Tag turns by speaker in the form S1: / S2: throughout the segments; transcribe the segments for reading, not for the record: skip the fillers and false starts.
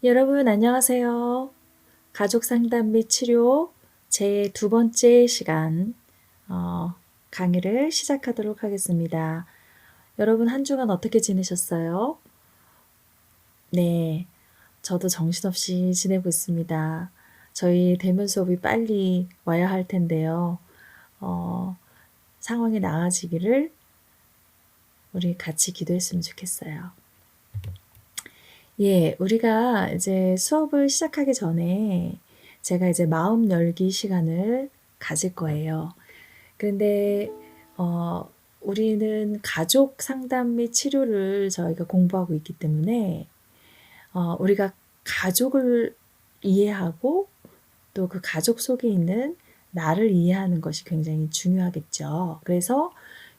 S1: 여러분 안녕하세요. 가족 상담 및 치료 제 두 번째 시간 강의를 시작하도록 하겠습니다. 여러분 한 주간 어떻게 지내셨어요? 네, 저도 정신없이 지내고 있습니다. 저희 대면 수업이 빨리 와야 할 텐데요. 상황이 나아지기를 우리 같이 기도했으면 좋겠어요. 예, 우리가 이제 수업을 시작하기 전에 제가 이제 마음 열기 시간을 가질 거예요. 그런데 우리는 가족 상담 및 치료를 저희가 공부하고 있기 때문에 우리가 가족을 이해하고 또 그 가족 속에 있는 나를 이해하는 것이 굉장히 중요하겠죠. 그래서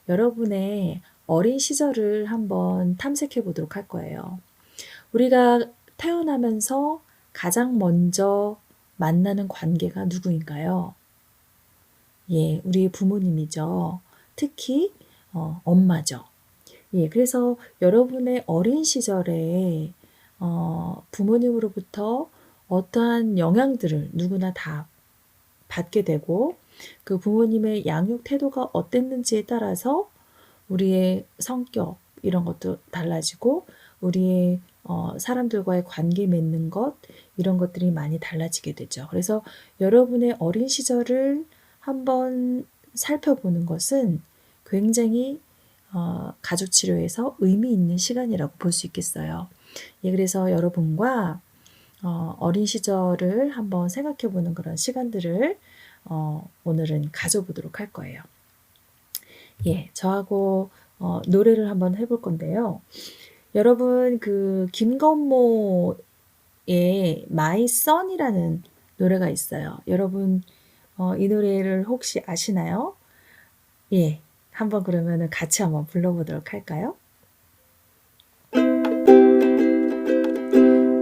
S1: 여러분의 어린 시절을 한번 탐색해 보도록 할 거예요. 우리가 태어나면서 가장 먼저 만나는 관계가 누구인가요? 예, 우리 부모님이죠. 특히 엄마죠. 예, 그래서 여러분의 어린 시절에 부모님으로부터 어떠한 영향들을 누구나 다 받게 되고 그 부모님의 양육 태도가 어땠는지에 따라서 우리의 성격 이런 것도 달라지고 우리의 사람들과의 관계 맺는 것 이런 것들이 많이 달라지게 되죠. 그래서 여러분의 어린 시절을 한번 살펴보는 것은 굉장히 가족 치료에서 의미 있는 시간이라고 볼 수 있겠어요. 예, 그래서 여러분과 어린 시절을 한번 생각해 보는 그런 시간들을 오늘은 가져보도록 할 거예요. 예, 저하고 노래를 한번 해볼 건데요. 여러분 그 김건모의 My Son이라는 노래가 있어요. 여러분 이 노래를 혹시 아시나요? 예, 한번 그러면은 같이 한번 불러보도록 할까요?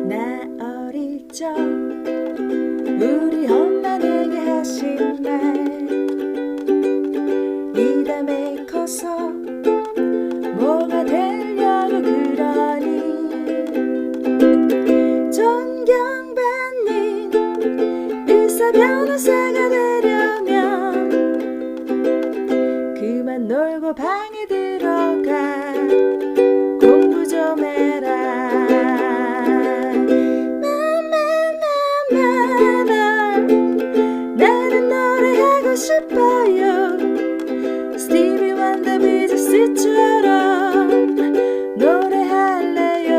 S1: 나 어릴 적 우리 엄마 내게 하신 말 이 다음에 커서 뭐가 되려고 그러니 존경받는 의사 변호사가 되려면 그만 놀고 방에 들어가 공부 좀 해라. 나는 노래하고 싶어요. 스티비 원더 비즈스처럼 노래할래요.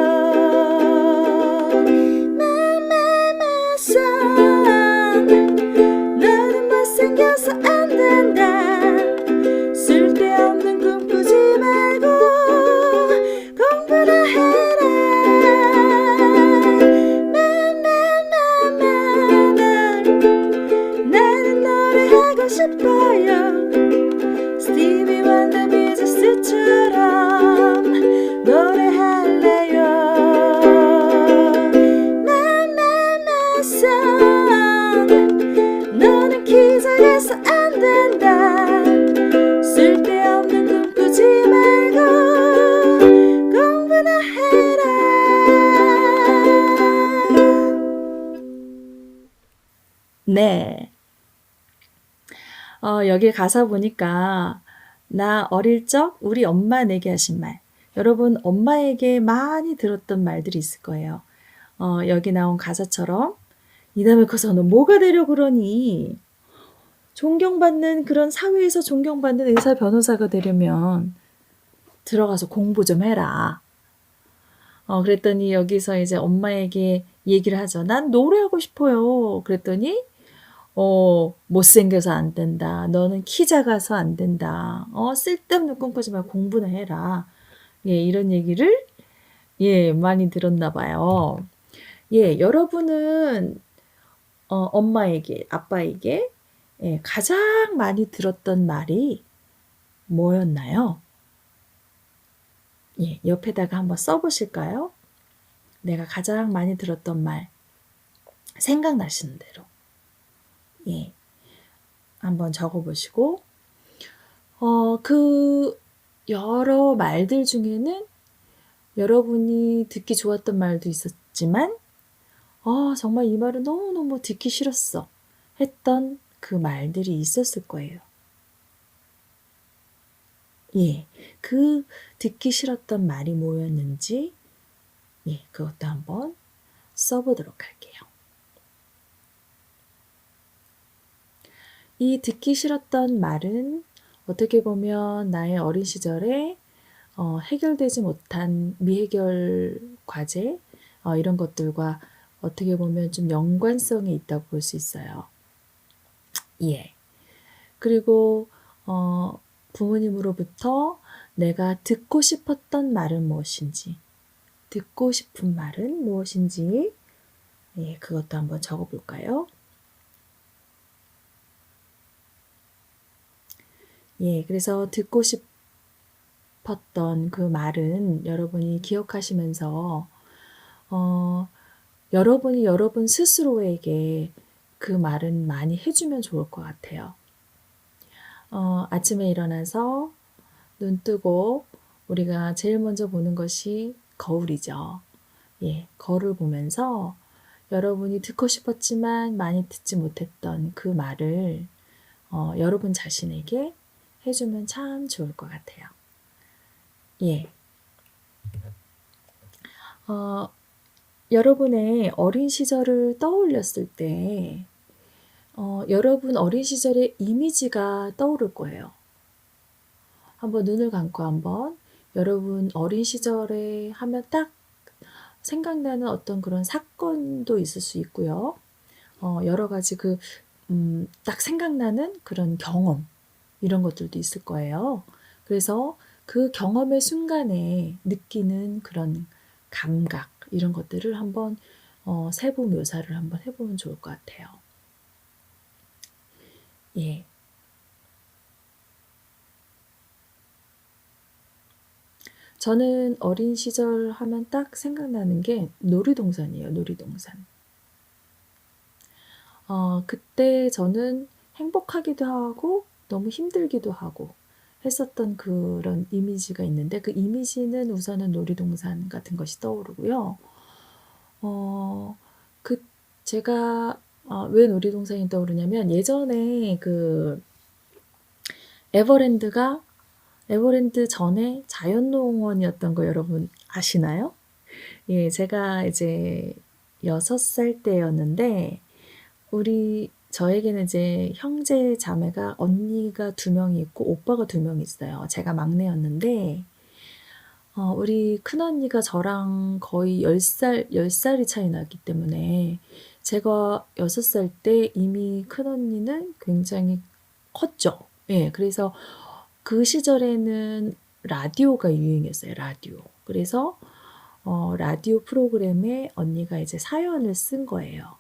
S1: My son, 너는 못생겨서 안 된다. 쓸데없는 꿈 꾸지 말고 공부나 해라. 나는 노래하고 싶어요. 스티비 원더 비즈스처럼 노래할래요. My son, 너는 기절해서 안 된다. 쓸데없는 꿈 꾸지 말고 공부나 해라. 네. 여기 가사 보니까 나 어릴 적 우리 엄마 내게 하신 말. 여러분 엄마에게 많이 들었던 말들이 있을 거예요. 여기 나온 가사처럼 이 다음에 커서 너 뭐가 되려 그러니? 존경받는 그런 사회에서 존경받는 의사 변호사가 되려면 들어가서 공부 좀 해라. 그랬더니 여기서 이제 엄마에게 얘기를 하죠. 난 노래하고 싶어요. 그랬더니 못생겨서 안 된다. 너는 키 작아서 안 된다. 쓸데없는 꿈 꾸지 말고 공부나 해라. 예, 이런 얘기를 예, 많이 들었나 봐요. 예, 여러분은 엄마에게, 아빠에게 예, 가장 많이 들었던 말이 뭐였나요? 예, 옆에다가 한번 써보실까요? 내가 가장 많이 들었던 말 생각나시는 대로 예, 한번 적어보시고 그 여러 말들 중에는 여러분이 듣기 좋았던 말도 있었지만 정말 이 말은 너무너무 듣기 싫었어. 했던 그 말들이 있었을 거예요. 예, 그 듣기 싫었던 말이 뭐였는지, 예, 그것도 한번 써보도록 할게요. 이 듣기 싫었던 말은 어떻게 보면 나의 어린 시절에 해결되지 못한 미해결 과제, 이런 것들과 어떻게 보면 좀 연관성이 있다고 볼 수 있어요. 예. 그리고 부모님으로부터 내가 듣고 싶었던 말은 무엇인지, 듣고 싶은 말은 무엇인지, 예, 그것도 한번 적어볼까요? 예, 그래서 듣고 싶었던 그 말은 여러분이 기억하시면서 여러분이 여러분 스스로에게 그 말은 많이 해주면 좋을 것 같아요. 아침에 일어나서 눈 뜨고 우리가 제일 먼저 보는 것이 거울이죠. 예, 거울을 보면서 여러분이 듣고 싶었지만 많이 듣지 못했던 그 말을 여러분 자신에게 해주면 참 좋을 것 같아요. 예. 여러분의 어린 시절을 떠올렸을 때, 여러분 어린 시절의 이미지가 떠오를 거예요. 한번 눈을 감고 한번 여러분 어린 시절에 하면 딱 생각나는 어떤 그런 사건도 있을 수 있고요. 여러 가지 딱 생각나는 그런 경험, 이런 것들도 있을 거예요. 그래서 그 경험의 순간에 느끼는 그런 감각, 이런 것들을 한번 세부 묘사를 한번 해보면 좋을 것 같아요. 예. 저는 어린 시절 하면 딱 생각나는 게 놀이동산이에요, 놀이동산. 그때 저는 행복하기도 하고 너무 힘들기도 하고 했었던 그런 이미지가 있는데, 그 이미지는 우선은 놀이동산 같은 것이 떠오르고요. 그 제가 왜 놀이동산이 떠오르냐면, 예전에 그 에버랜드 전에 자연농원이었던 거 여러분 아시나요? 예, 제가 이제 6살 때였는데, 저에게는 이제 형제 자매가, 언니가 2명이 있고 오빠가 2명이 있어요. 제가 막내였는데, 우리 큰언니가 저랑 거의 10살이 차이 나기 때문에, 제가 6살 때 이미 큰언니는 굉장히 컸죠. 예, 그래서 그 시절에는 라디오가 유행했어요, 라디오. 그래서 라디오 프로그램에 언니가 이제 사연을 쓴 거예요.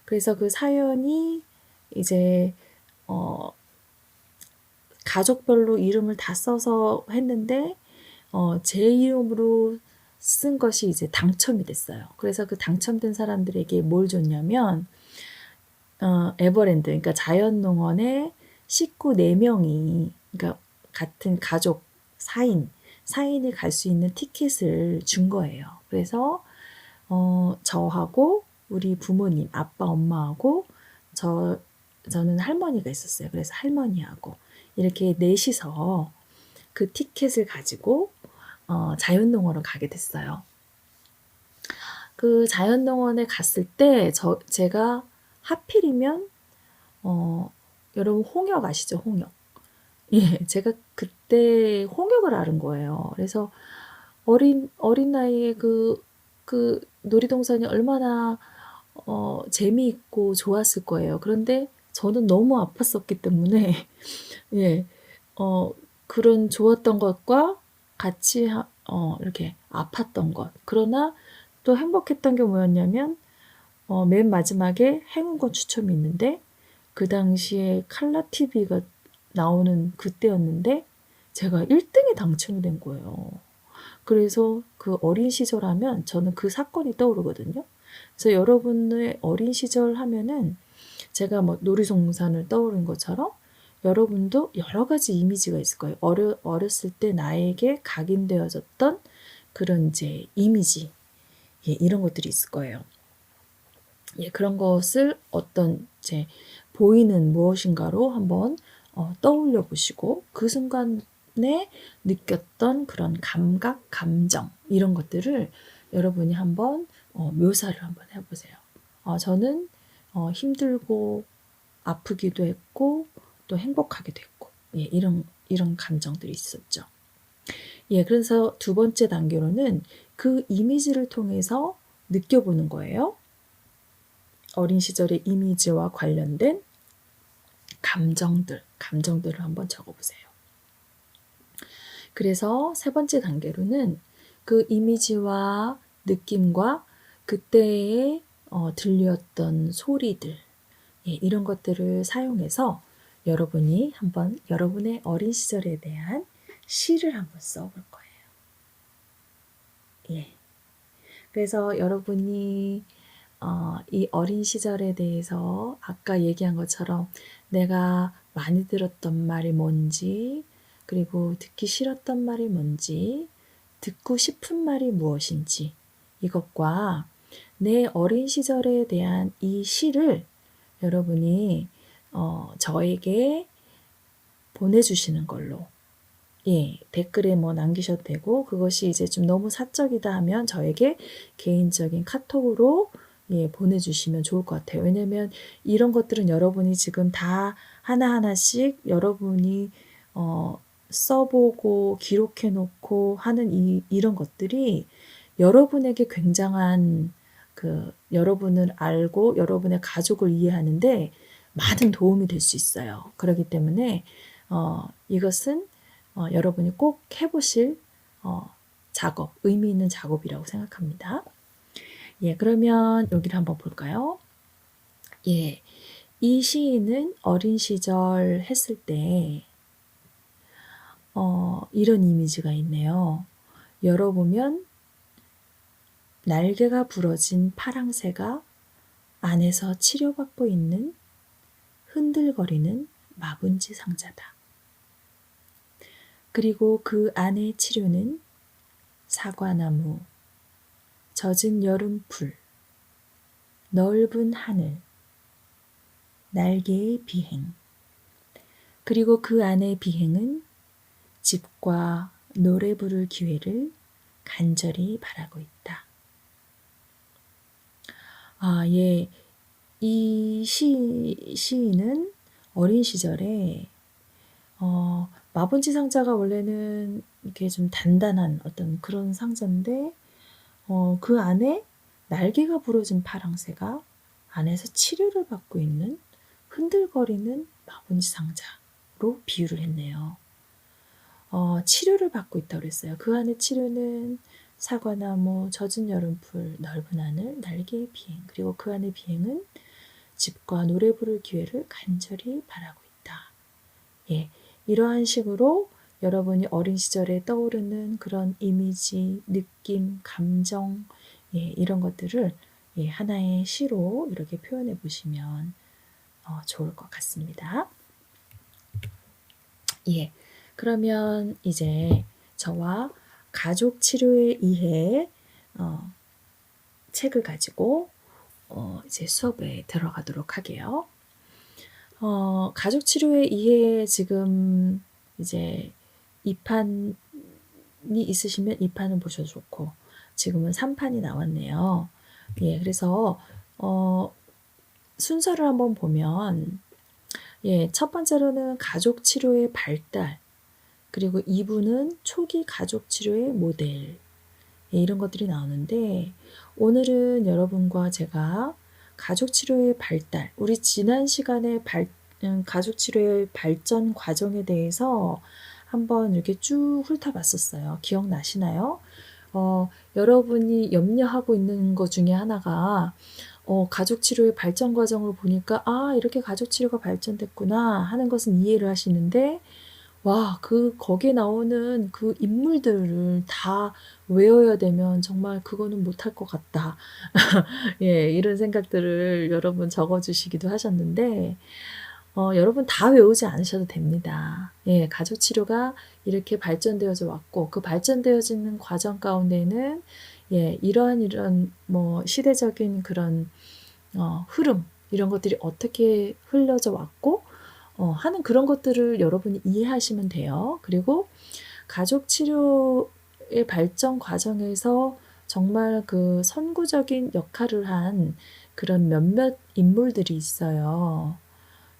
S1: 그래서 그 사연이 이제 가족별로 이름을 다 써서 했는데, 제 이름으로 쓴 것이 이제 당첨이 됐어요. 그래서 그 당첨된 사람들에게 뭘 줬냐면, 에버랜드, 그러니까 자연농원에 식구 4명이, 그러니까 같은 가족 4인이 갈 수 있는 티켓을 준 거예요. 그래서 저하고 우리 부모님, 아빠, 엄마하고 저는 할머니가 있었어요. 그래서 할머니하고 이렇게 넷이서 그 티켓을 가지고 자연농원을 가게 됐어요. 그 자연농원에 갔을 때 제가 하필이면 여러분 홍역 아시죠? 홍역. 예, 제가 그때 홍역을 앓은 거예요. 그래서 어린 나이에 그 놀이동산이 얼마나 재미있고 좋았을 거예요. 그런데 저는 너무 아팠었기 때문에 예, 그런 좋았던 것과 같이 이렇게 아팠던 것. 그러나 또 행복했던 게 뭐였냐면, 맨 마지막에 행운권 추첨이 있는데, 그 당시에 칼라 TV가 나오는 그때였는데 제가 1등에 당첨이 된 거예요. 그래서 그 어린 시절 하면 저는 그 사건이 떠오르거든요. 그래서 여러분의 어린 시절 하면은 제가 뭐 놀이동산을 떠오른 것처럼 여러분도 여러 가지 이미지가 있을 거예요. 어렸을 때 나에게 각인되어졌던 그런 이제 이미지, 예, 이런 것들이 있을 거예요. 예, 그런 것을 어떤 이제 보이는 무엇인가로 한번 떠올려 보시고 그 순간에 느꼈던 그런 감각, 감정 이런 것들을 여러분이 한번 묘사를 한번 해보세요. 저는 힘들고 아프기도 했고 또 행복하기도 했고 예, 이런 감정들이 있었죠. 예, 그래서 두 번째 단계로는 그 이미지를 통해서 느껴보는 거예요. 어린 시절의 이미지와 관련된 감정들을 한번 적어보세요. 그래서 세 번째 단계로는 그 이미지와 느낌과 그때에 들렸던 소리들, 예, 이런 것들을 사용해서 여러분이 한번 여러분의 어린 시절에 대한 시를 한번 써볼 거예요. 예. 그래서 여러분이 이 어린 시절에 대해서 아까 얘기한 것처럼 내가 많이 들었던 말이 뭔지, 그리고 듣기 싫었던 말이 뭔지, 듣고 싶은 말이 무엇인지, 이것과 내 어린 시절에 대한 이 시를 여러분이 저에게 보내주시는 걸로, 예, 댓글에 뭐 남기셔도 되고, 그것이 이제 좀 너무 사적이다 하면 저에게 개인적인 카톡으로 예, 보내주시면 좋을 것 같아요. 왜냐면 이런 것들은 여러분이 지금 다 하나하나씩 여러분이 써보고 기록해 놓고 하는 이런 것들이 여러분에게 굉장한 여러분을 알고 여러분의 가족을 이해하는데 많은 도움이 될 수 있어요. 그렇기 때문에 이것은 여러분이 꼭 해보실 작업, 의미 있는 작업이라고 생각합니다. 예, 그러면 여기를 한번 볼까요? 예, 이 시인은 어린 시절 했을 때 이런 이미지가 있네요. 열어보면 날개가 부러진 파랑새가 안에서 치료받고 있는 흔들거리는 마분지 상자다. 그리고 그 안의 치료는 사과나무, 젖은 여름풀, 넓은 하늘, 날개의 비행, 그리고 그 안의 비행은 집과 노래 부를 기회를 간절히 바라고 있다. 예. 이 시인은 어린 시절에 마분지 상자가 원래는 이렇게 좀 단단한 어떤 그런 상자인데 그 안에 날개가 부러진 파랑새가 안에서 치료를 받고 있는 흔들거리는 마분지 상자로 비유를 했네요. 치료를 받고 있다고 그랬어요. 그 안에 치료는 사과나무, 젖은 여름풀, 넓은 하늘, 날개의 비행, 그리고 그 안의 비행은 집과 노래 부를 기회를 간절히 바라고 있다. 예, 이러한 식으로 여러분이 어린 시절에 떠오르는 그런 이미지, 느낌, 감정, 예, 이런 것들을 예, 하나의 시로 이렇게 표현해 보시면 좋을 것 같습니다. 예, 그러면 이제 저와 가족 치료에 의해 책을 가지고 이제 수업에 들어가도록 하게요. 가족 치료에 의해 지금 이제 2판이 있으시면 2판은 보셔도 좋고 지금은 3판이 나왔네요. 예, 그래서 순서를 한번 보면 예, 첫 번째로는 가족 치료의 발달, 그리고 2부는 초기 가족 치료의 모델, 예, 이런 것들이 나오는데 오늘은 여러분과 제가 가족 치료의 발달, 우리 지난 시간에 가족 치료의 발전 과정에 대해서 한번 이렇게 쭉 훑어봤었어요. 기억나시나요? 여러분이 염려하고 있는 것 중에 하나가 가족 치료의 발전 과정을 보니까 이렇게 가족 치료가 발전됐구나 하는 것은 이해를 하시는데 와, 거기에 나오는 그 인물들을 다 외워야 되면 정말 그거는 못할 것 같다. 예, 이런 생각들을 여러분 적어주시기도 하셨는데, 여러분 다 외우지 않으셔도 됩니다. 예, 가족 치료가 이렇게 발전되어져 왔고, 그 발전되어지는 과정 가운데는, 예, 이러한 뭐, 시대적인 그런, 흐름 이런 것들이 어떻게 흘러져 왔고 하는 그런 것들을 여러분이 이해하시면 돼요. 그리고 가족 치료의 발전 과정에서 정말 그 선구적인 역할을 한 그런 몇몇 인물들이 있어요.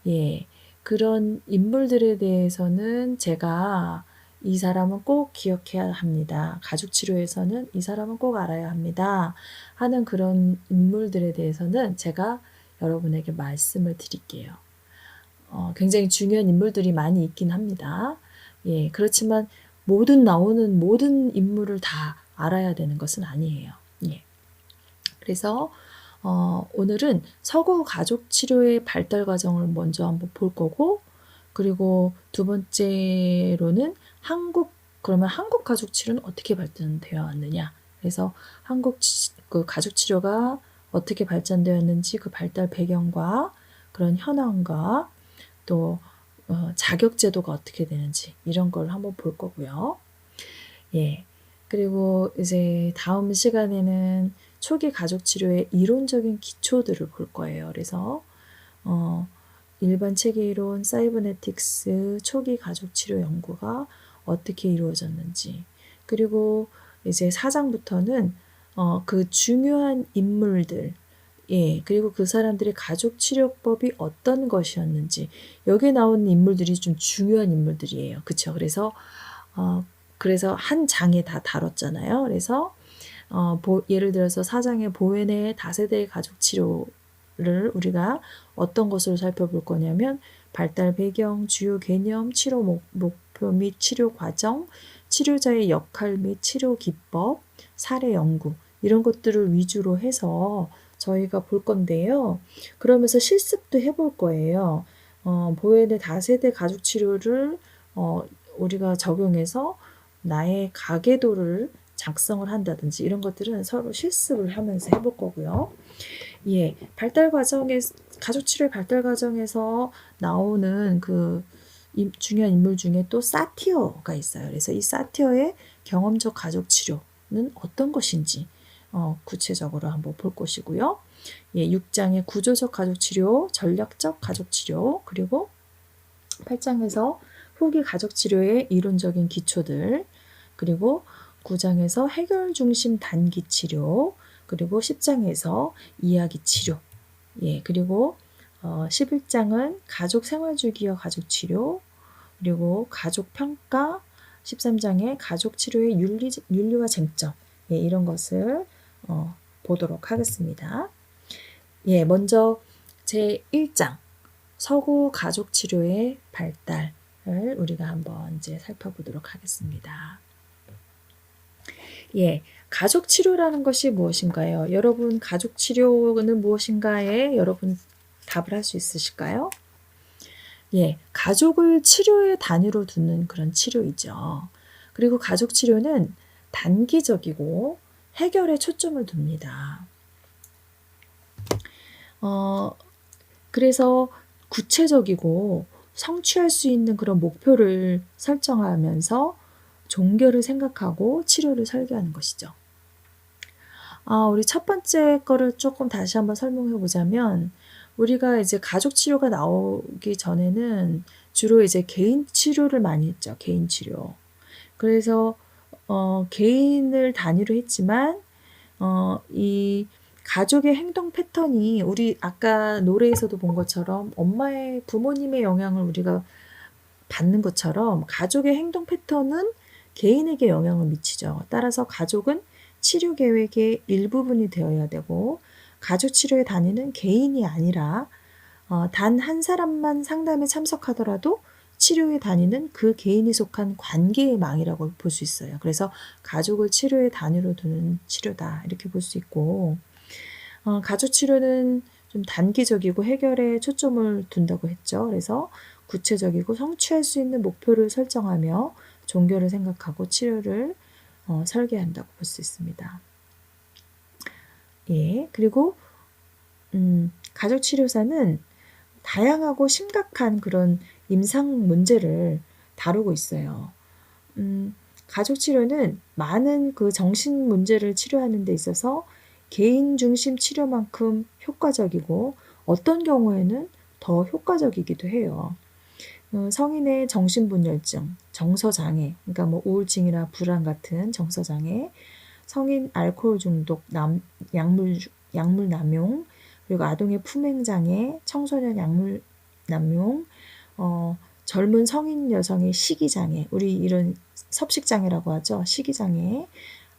S1: 예. 그런 인물들에 대해서는 제가 이 사람은 꼭 기억해야 합니다. 가족 치료에서는 이 사람은 꼭 알아야 합니다. 하는 그런 인물들에 대해서는 제가 여러분에게 말씀을 드릴게요. 굉장히 중요한 인물들이 많이 있긴 합니다. 예, 그렇지만 나오는 모든 인물을 다 알아야 되는 것은 아니에요. 예. 그래서 오늘은 서구 가족 치료의 발달 과정을 먼저 한번 볼 거고, 그리고 두 번째로는 그러면 한국 가족 치료는 어떻게 발전되어 왔느냐. 그래서 그 가족 치료가 어떻게 발전되었는지 그 발달 배경과 그런 현황과 또 자격 제도가 어떻게 되는지 이런 걸 한번 볼 거고요. 예. 그리고 이제 다음 시간에는 초기 가족 치료의 이론적인 기초들을 볼 거예요. 그래서 일반 체계 이론, 사이버네틱스, 초기 가족 치료 연구가 어떻게 이루어졌는지, 그리고 이제 4장부터는 그 중요한 인물들, 예, 그리고 그 사람들의 가족 치료법이 어떤 것이었는지, 여기에 나오는 인물들이 좀 중요한 인물들이에요. 그쵸? 그래서 한 장에 다 다뤘잖아요. 그래서 예를 들어서 4장의 보헤네 다세대 가족 치료를 우리가 어떤 것으로 살펴볼 거냐면 발달 배경, 주요 개념, 치료 목표 및 치료 과정, 치료자의 역할 및 치료 기법, 사례 연구 이런 것들을 위주로 해서 저희가 볼 건데요. 그러면서 실습도 해볼 거예요. 보헤네 다세대 가족 치료를 우리가 적용해서 나의 가계도를 작성을 한다든지 이런 것들은 서로 실습을 하면서 해볼 거고요. 예, 가족 치료의 발달 과정에서 나오는 그 중요한 인물 중에 또 사티어가 있어요. 그래서 이 사티어의 경험적 가족 치료는 어떤 것인지 구체적으로 한번 볼 것이고요. 예, 6장의 구조적 가족 치료, 전략적 가족 치료, 그리고 8장에서 후기 가족 치료의 이론적인 기초들, 그리고 9장에서 해결 중심 단기 치료, 그리고 10장에서 이야기 치료, 예, 그리고 11장은 가족 생활주기와 가족 치료, 그리고 가족 평가, 13장에 가족 치료의 윤리와 쟁점, 예, 이런 것을 보도록 하겠습니다. 예, 먼저 제 1장 서구 가족 치료의 발달을 우리가 한번 이제 살펴보도록 하겠습니다. 예, 가족 치료라는 것이 무엇인가요? 여러분, 가족 치료는 무엇인가에 여러분 답을 할 수 있으실까요? 예, 가족을 치료의 단위로 두는 그런 치료이죠. 그리고 가족 치료는 단기적이고 해결에 초점을 둡니다. 그래서 구체적이고 성취할 수 있는 그런 목표를 설정하면서 종교를 생각하고 치료를 설계하는 것이죠. 우리 첫 번째 거를 조금 다시 한번 설명해 보자면, 우리가 이제 가족 치료가 나오기 전에는 주로 이제 개인 치료를 많이 했죠. 개인 치료. 그래서 개인을 단위로 했지만 이 가족의 행동 패턴이 우리 아까 노래에서도 본 것처럼 부모님의 영향을 우리가 받는 것처럼 가족의 행동 패턴은 개인에게 영향을 미치죠. 따라서 가족은 치료 계획의 일부분이 되어야 되고, 가족 치료의 단위는 개인이 아니라 단 한 사람만 상담에 참석하더라도 치료의 단위는 그 개인이 속한 관계의 망이라고 볼 수 있어요. 그래서 가족을 치료의 단위로 두는 치료다 이렇게 볼 수 있고, 가족 치료는 좀 단기적이고 해결에 초점을 둔다고 했죠. 그래서 구체적이고 성취할 수 있는 목표를 설정하며 종교를 생각하고 치료를 설계한다고 볼 수 있습니다. 예, 그리고 가족 치료사는 다양하고 심각한 그런 임상 문제를 다루고 있어요. 가족 치료는 많은 그 정신 문제를 치료하는 데 있어서 개인 중심 치료만큼 효과적이고 어떤 경우에는 더 효과적이기도 해요. 성인의 정신분열증, 정서장애, 그러니까 뭐 우울증이나 불안 같은 정서장애, 성인 알코올 중독, 약물 남용, 그리고 아동의 품행장애, 청소년 약물 남용, 젊은 성인 여성의 식이장애, 우리 이런 섭식장애라고 하죠. 식이장애,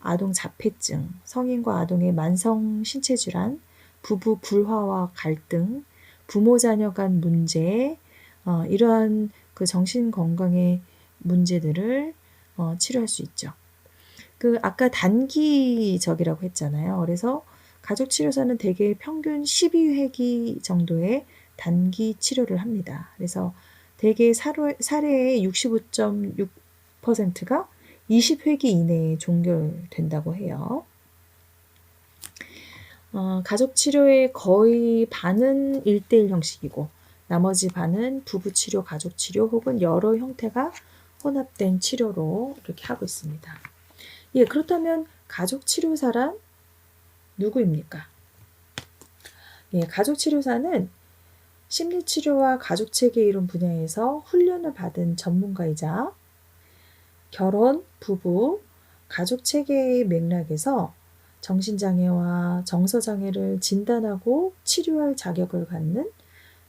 S1: 아동 자폐증, 성인과 아동의 만성 신체질환, 부부 불화와 갈등, 부모 자녀 간 문제, 이러한 그 정신 건강의 문제들을 치료할 수 있죠. 아까 단기적이라고 했잖아요. 그래서 가족치료사는 대개 평균 12회기 정도의 단기 치료를 합니다. 그래서 대개 사례의 65.6%가 20회기 이내에 종결된다고 해요. 가족치료의 거의 반은 1:1 형식이고 나머지 반은 부부치료, 가족치료 혹은 여러 형태가 혼합된 치료로 이렇게 하고 있습니다. 예, 그렇다면 가족치료사란 누구입니까? 예, 가족치료사는 심리치료와 가족체계 이론 분야에서 훈련을 받은 전문가이자 결혼, 부부, 가족체계의 맥락에서 정신장애와 정서장애를 진단하고 치료할 자격을 갖는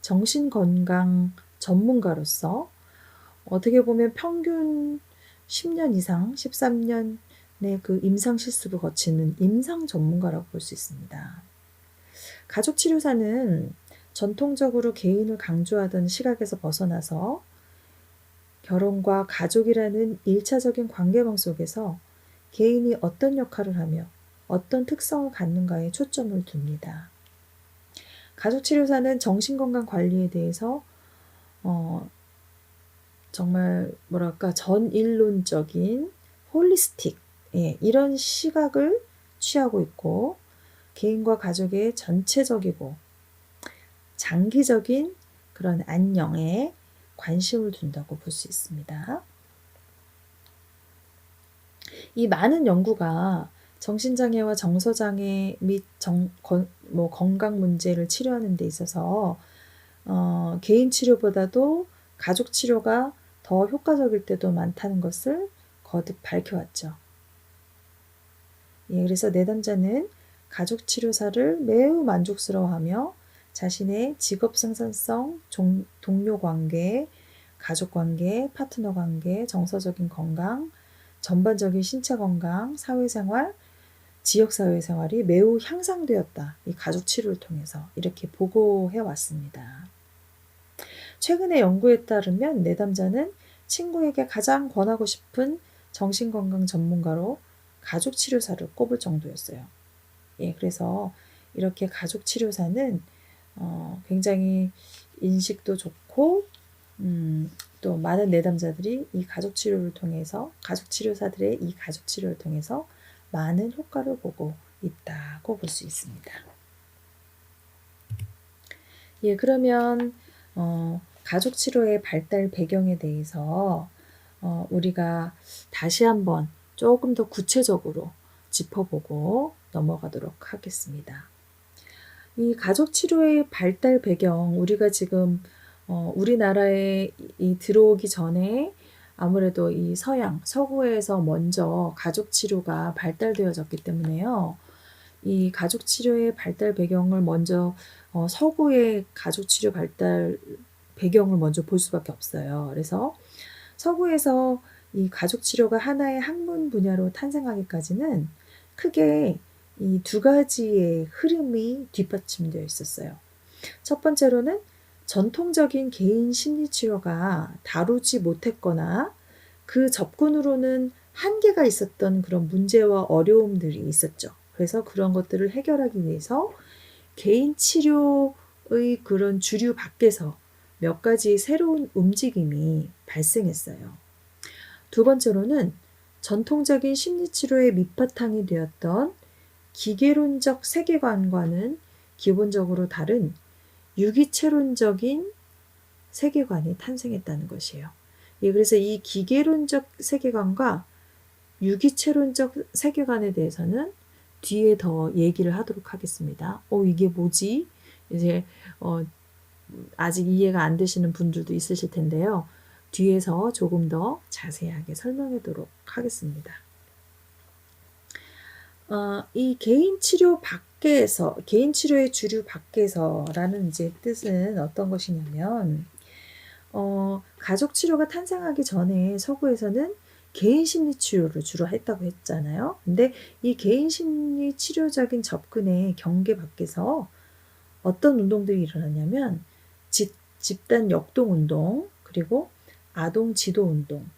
S1: 정신건강 전문가로서 어떻게 보면 평균 10년 이상, 13년의 그 임상 실습을 거치는 임상 전문가라고 볼 수 있습니다. 가족치료사는 전통적으로 개인을 강조하던 시각에서 벗어나서 결혼과 가족이라는 1차적인 관계망 속에서 개인이 어떤 역할을 하며 어떤 특성을 갖는가에 초점을 둡니다. 가족치료사는 정신건강 관리에 대해서 정말 뭐랄까 전인론적인 홀리스틱 이런 시각을 취하고 있고 개인과 가족의 전체적이고 장기적인 그런 안녕에 관심을 둔다고 볼 수 있습니다. 이 많은 연구가 정신장애와 정서장애 및 건강 문제를 치료하는 데 있어서 개인 치료보다도 가족 치료가 더 효과적일 때도 많다는 것을 거듭 밝혀왔죠. 예, 그래서 내담자는 가족 치료사를 매우 만족스러워하며 자신의 직업 생산성, 동료 관계, 가족 관계, 파트너 관계, 정서적인 건강, 전반적인 신체 건강, 사회생활, 지역사회생활이 매우 향상되었다. 이 가족 치료를 통해서 이렇게 보고해 왔습니다. 최근의 연구에 따르면 내담자는 친구에게 가장 권하고 싶은 정신건강 전문가로 가족치료사를 꼽을 정도였어요. 예, 그래서 이렇게 가족치료사는 굉장히 인식도 좋고 또 많은 내담자들이 이 가족치료를 통해서 가족치료사들의 이 가족치료를 통해서 많은 효과를 보고 있다고 볼 수 있습니다. 예, 그러면 가족치료의 발달 배경에 대해서 우리가 다시 한번 조금 더 구체적으로 짚어보고 넘어가도록 하겠습니다. 이 가족치료의 발달 배경, 우리가 지금 우리나라에 들어오기 전에 아무래도 이 서구에서 먼저 가족치료가 발달되어졌기 때문에요. 이 가족치료의 발달 배경을 먼저 서구의 가족치료 발달 배경을 먼저 볼 수밖에 없어요. 그래서 서구에서 이 가족치료가 하나의 학문 분야로 탄생하기까지는 크게 이 두 가지의 흐름이 뒷받침되어 있었어요. 첫 번째로는 전통적인 개인 심리치료가 다루지 못했거나 그 접근으로는 한계가 있었던 그런 문제와 어려움들이 있었죠. 그래서 그런 것들을 해결하기 위해서 개인 치료의 그런 주류 밖에서 몇 가지 새로운 움직임이 발생했어요. 두 번째로는 전통적인 심리치료의 밑바탕이 되었던 기계론적 세계관과는 기본적으로 다른 유기체론적인 세계관이 탄생했다는 것이에요. 예, 그래서 이 기계론적 세계관과 유기체론적 세계관에 대해서는 뒤에 더 얘기를 하도록 하겠습니다. 이게 뭐지? 이제 아직 이해가 안 되시는 분들도 있으실 텐데요. 뒤에서 조금 더 자세하게 설명하도록 하겠습니다. 이 개인 치료 밖에서, 개인 치료의 주류 밖에서라는 이제 뜻은 어떤 것이냐면, 가족 치료가 탄생하기 전에 서구에서는 개인 심리 치료를 주로 했다고 했잖아요. 근데 이 개인 심리 치료적인 접근의 경계 밖에서 어떤 운동들이 일어나냐면, 집단 역동 운동, 그리고 아동 지도 운동,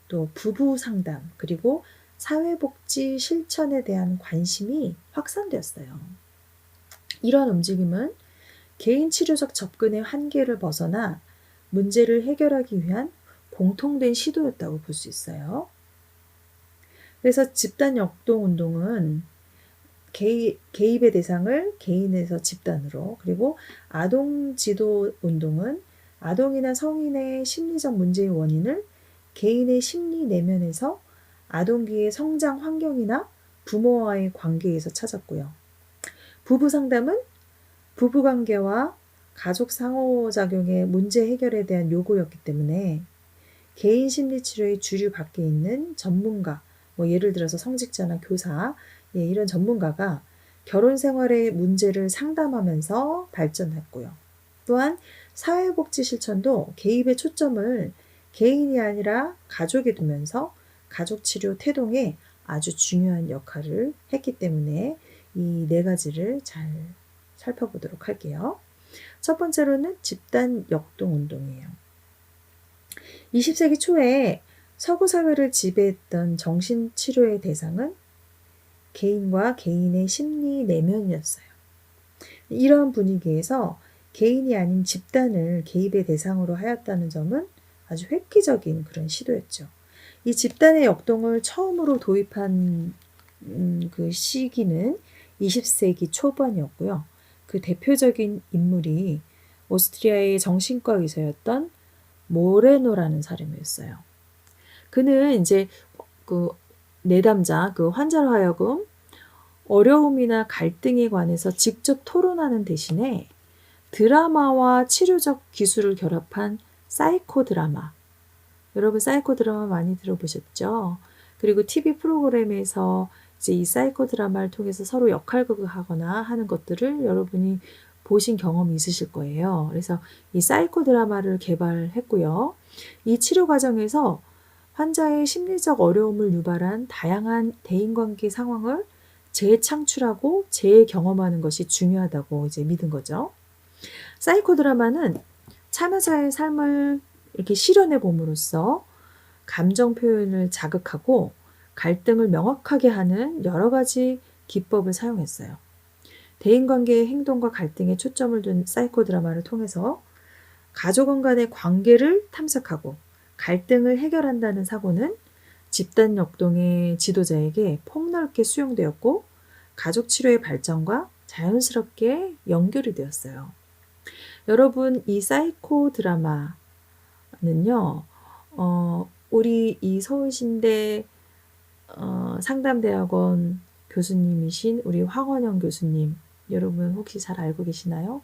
S1: 또 부부 상담, 그리고 사회복지 실천에 대한 관심이 확산되었어요. 이러한 움직임은 개인 치료적 접근의 한계를 벗어나 문제를 해결하기 위한 공통된 시도였다고 볼 있어요. 그래서 집단 역동 운동은 개입의 대상을 개인에서 집단으로, 그리고 아동 지도 운동은 아동이나 성인의 심리적 문제의 원인을 개인의 심리 내면에서 아동기의 성장 환경이나 부모와의 관계에서 찾았고요. 부부 상담은 부부관계와 가족 상호작용의 문제 해결에 대한 요구였기 때문에 개인 심리치료의 주류 밖에 있는 전문가, 예를 들어서 성직자나 교사, 이런 전문가가 결혼 생활의 문제를 상담하면서 발전했고요. 또한 사회복지 실천도 개입의 초점을 개인이 아니라 가족에 두면서 가족치료 태동에 아주 중요한 역할을 했기 때문에 이 네 가지를 잘 살펴보도록 할게요. 첫 번째로는 집단 역동 운동이에요. 20세기 초에 서구 사회를 지배했던 정신치료의 대상은 개인과 개인의 심리 내면이었어요. 이런 분위기에서 개인이 아닌 집단을 개입의 대상으로 하였다는 점은 아주 획기적인 그런 시도였죠. 이 집단의 역동을 처음으로 도입한 그 시기는 20세기 초반이었고요. 그 대표적인 인물이 오스트리아의 정신과 의사였던 모레노라는 사람이었어요. 그는 이제 그 내담자, 그 환자로 하여금 어려움이나 갈등에 관해서 직접 토론하는 대신에 드라마와 치료적 기술을 결합한 사이코 드라마. 여러분 사이코 드라마 많이 들어보셨죠? 그리고 TV 프로그램에서 이제 이 사이코 드라마를 통해서 서로 역할극을 하거나 하는 것들을 여러분이 보신 경험이 있으실 거예요. 그래서 이 사이코 드라마를 개발했고요. 이 치료 과정에서 환자의 심리적 어려움을 유발한 다양한 대인관계 상황을 재창출하고 재경험하는 것이 중요하다고 이제 믿은 거죠. 사이코 드라마는 참여자의 삶을 이렇게 실현해 봄으로써 감정 표현을 자극하고 갈등을 명확하게 하는 여러 가지 기법을 사용했어요. 대인관계의 행동과 갈등에 초점을 둔 사이코 드라마를 통해서 가족원 간의 관계를 탐색하고 갈등을 해결한다는 사고는 집단 역동의 지도자에게 폭넓게 수용되었고 가족 치료의 발전과 자연스럽게 연결이 되었어요. 여러분 이 사이코 드라마는요, 우리 이 서울신대 상담대학원 교수님이신 우리 황원영 교수님, 여러분 혹시 잘 알고 계시나요?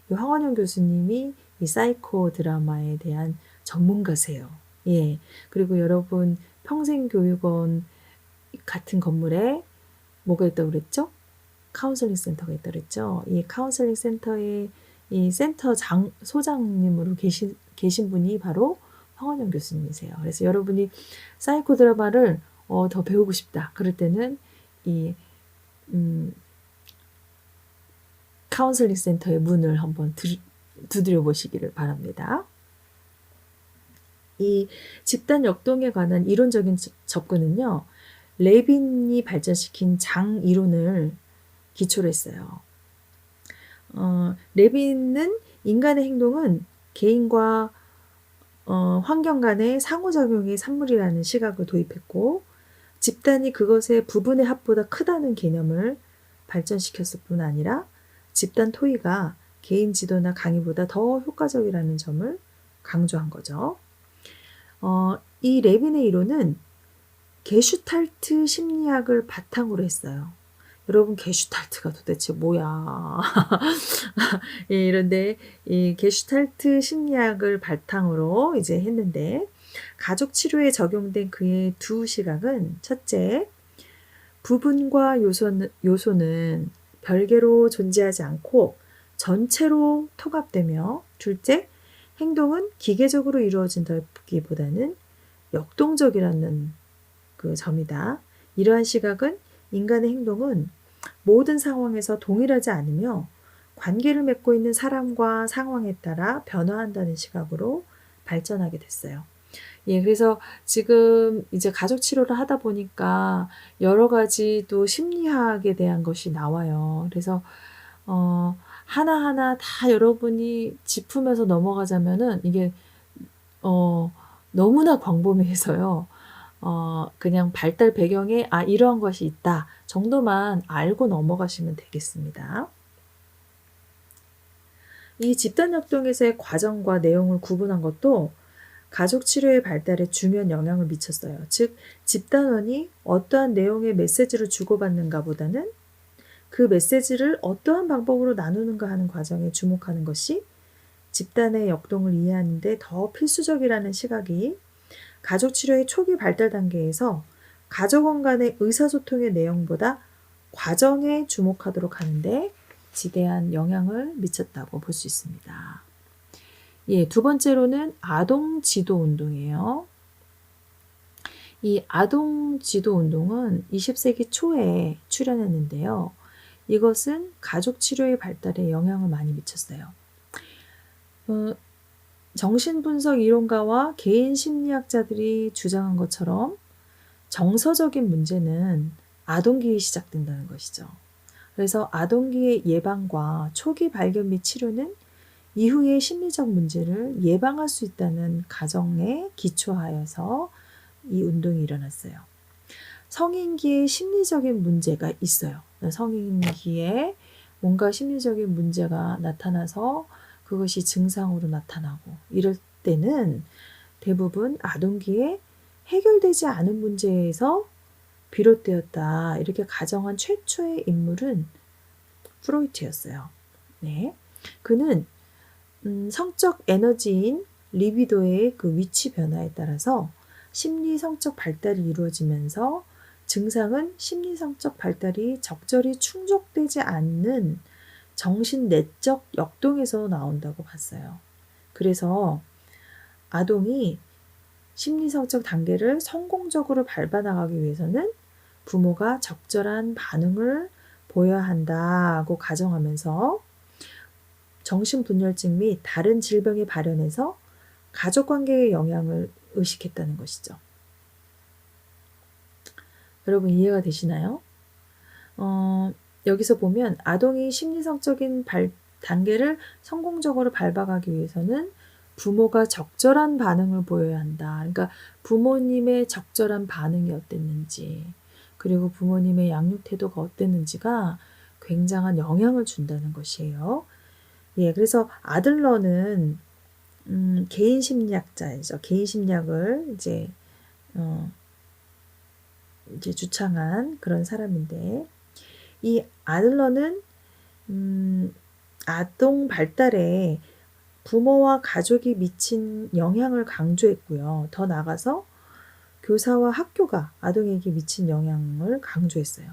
S1: 이 황원영 교수님이 이 사이코 드라마에 대한 전문가세요. 예. 그리고 여러분 평생교육원 같은 건물에 뭐가 있다고 그랬죠? 카운슬링 센터가 있다고 그랬죠? 이 카운슬링 센터의 이 센터 소장님으로 계신 분이 바로 황원영 교수님이세요. 그래서 여러분이 사이코 드라마를 더 배우고 싶다. 그럴 때는 이 카운슬링 센터의 문을 한번 두드려 보시기를 바랍니다. 이 집단 역동에 관한 이론적인 접근은요, 레빈이 발전시킨 장 이론을 기초로 했어요. 레빈은 인간의 행동은 개인과 환경 간의 상호작용의 산물이라는 시각을 도입했고, 집단이 그것의 부분의 합보다 크다는 개념을 발전시켰을 뿐 아니라 집단 토의가 개인 지도나 강의보다 더 효과적이라는 점을 강조한 거죠. 이 레빈의 이론은 게슈탈트 심리학을 바탕으로 했어요. 여러분 게슈탈트가 도대체 뭐야? 예, 이런데 이 게슈탈트 심리학을 바탕으로 이제 했는데 가족 치료에 적용된 그의 두 시각은 첫째, 부분과 요소는 별개로 존재하지 않고 전체로 통합되며 둘째, 행동은 기계적으로 이루어진다기보다는 역동적이라는 그 점이다. 이러한 시각은 인간의 행동은 모든 상황에서 동일하지 않으며 관계를 맺고 있는 사람과 상황에 따라 변화한다는 시각으로 발전하게 됐어요. 예, 그래서 지금 이제 가족 치료를 하다 보니까 여러 가지 또 심리학에 대한 것이 나와요. 그래서 하나하나 다 여러분이 짚으면서 넘어가자면은 이게 너무나 광범위해서요. 그냥 발달 배경에 이러한 것이 있다 정도만 알고 넘어가시면 되겠습니다. 이 집단협동에서의 과정과 내용을 구분한 것도 가족 치료의 발달에 중요한 영향을 미쳤어요. 즉, 집단원이 어떠한 내용의 메시지를 주고받는가 보다는 그 메시지를 어떠한 방법으로 나누는가 하는 과정에 주목하는 것이 집단의 역동을 이해하는 데 더 필수적이라는 시각이 가족 치료의 초기 발달 단계에서 가족원 간의 의사소통의 내용보다 과정에 주목하도록 하는데 지대한 영향을 미쳤다고 볼 수 있습니다. 예, 두 번째로는 아동 지도 운동이에요. 이 아동 지도 운동은 20세기 초에 출현했는데요. 이것은 가족 치료의 발달에 영향을 많이 미쳤어요. 정신분석 이론가와 개인 심리학자들이 주장한 것처럼 정서적인 문제는 아동기에 시작된다는 것이죠. 그래서 아동기의 예방과 초기 발견 및 치료는 이후의 심리적 문제를 예방할 수 있다는 가정에 기초하여서 이 운동이 일어났어요. 성인기에 심리적인 문제가 있어요. 성인기에 뭔가 심리적인 문제가 나타나서 그것이 증상으로 나타나고 이럴 때는 대부분 아동기에 해결되지 않은 문제에서 비롯되었다. 이렇게 가정한 최초의 인물은 프로이트였어요. 네. 그는 성적 에너지인 리비도의 그 위치 변화에 따라서 심리 성적 발달이 이루어지면서 증상은 심리 성적 발달이 적절히 충족되지 않는 정신 내적 역동에서 나온다고 봤어요. 그래서 아동이 심리 성적 단계를 성공적으로 밟아나가기 위해서는 부모가 적절한 반응을 보여야 한다고 가정하면서 정신분열증 및 다른 질병의 발현에서 가족관계의 영향을 의식했다는 것이죠. 여러분 이해가 되시나요? 여기서 보면 아동이 심리성적인 단계를 성공적으로 밟아가기 위해서는 부모가 적절한 반응을 보여야 한다. 그러니까 부모님의 적절한 반응이 어땠는지 그리고 부모님의 양육 태도가 어땠는지가 굉장한 영향을 준다는 것이에요. 예, 그래서 아들러는 개인 심리학자이죠. 개인 심리학을 이제 주창한 그런 사람인데 이 아들러는 아동 발달에 부모와 가족이 미친 영향을 강조했고요. 더 나아가서 교사와 학교가 아동에게 미친 영향을 강조했어요.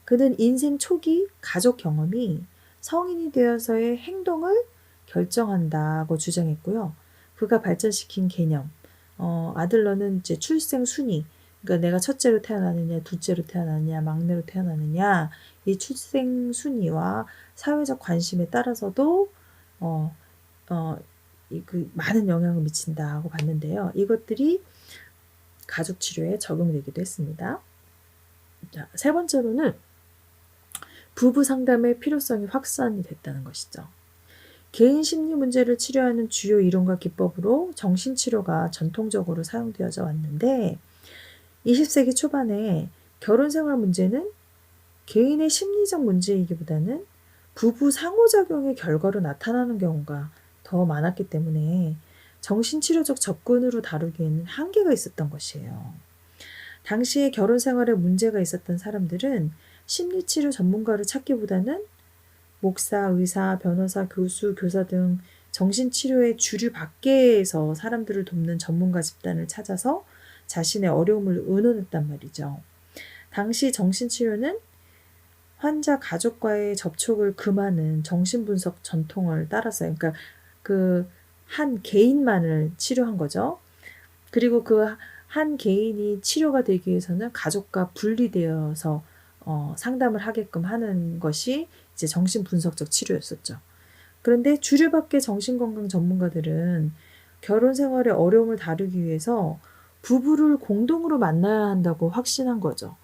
S1: 그는 인생 초기 가족 경험이 성인이 되어서의 행동을 결정한다고 주장했고요. 그가 발전시킨 개념, 아들러는 이제 출생 순위, 그러니까 내가 첫째로 태어나느냐, 둘째로 태어나느냐, 막내로 태어나느냐, 이 출생 순위와 사회적 관심에 따라서도 그 많은 영향을 미친다고 봤는데요. 이것들이 가족 치료에 적용되기도 했습니다. 자, 세 번째로는 부부 상담의 필요성이 확산이 됐다는 것이죠. 개인 심리 문제를 치료하는 주요 이론과 기법으로 정신치료가 전통적으로 사용되어져 왔는데 20세기 초반에 결혼생활 문제는 개인의 심리적 문제이기보다는 부부 상호작용의 결과로 나타나는 경우가 더 많았기 때문에 정신치료적 접근으로 다루기에는 한계가 있었던 것이에요. 당시에 결혼생활에 문제가 있었던 사람들은 심리치료 전문가를 찾기보다는 목사, 의사, 변호사, 교수, 교사 등 정신치료의 주류 밖에서 사람들을 돕는 전문가 집단을 찾아서 자신의 어려움을 의논했단 말이죠. 당시 정신치료는 환자 가족과의 접촉을 금하는 정신분석 전통을 따랐어요. 그러니까 그 한 개인만을 치료한 거죠. 그리고 그 한 개인이 치료가 되기 위해서는 가족과 분리되어서 상담을 하게끔 하는 것이 이제 정신분석적 치료였었죠. 그런데 주류 밖의 정신건강 전문가들은 결혼 생활의 어려움을 다루기 위해서 부부를 공동으로 만나야 한다고 확신한 거죠.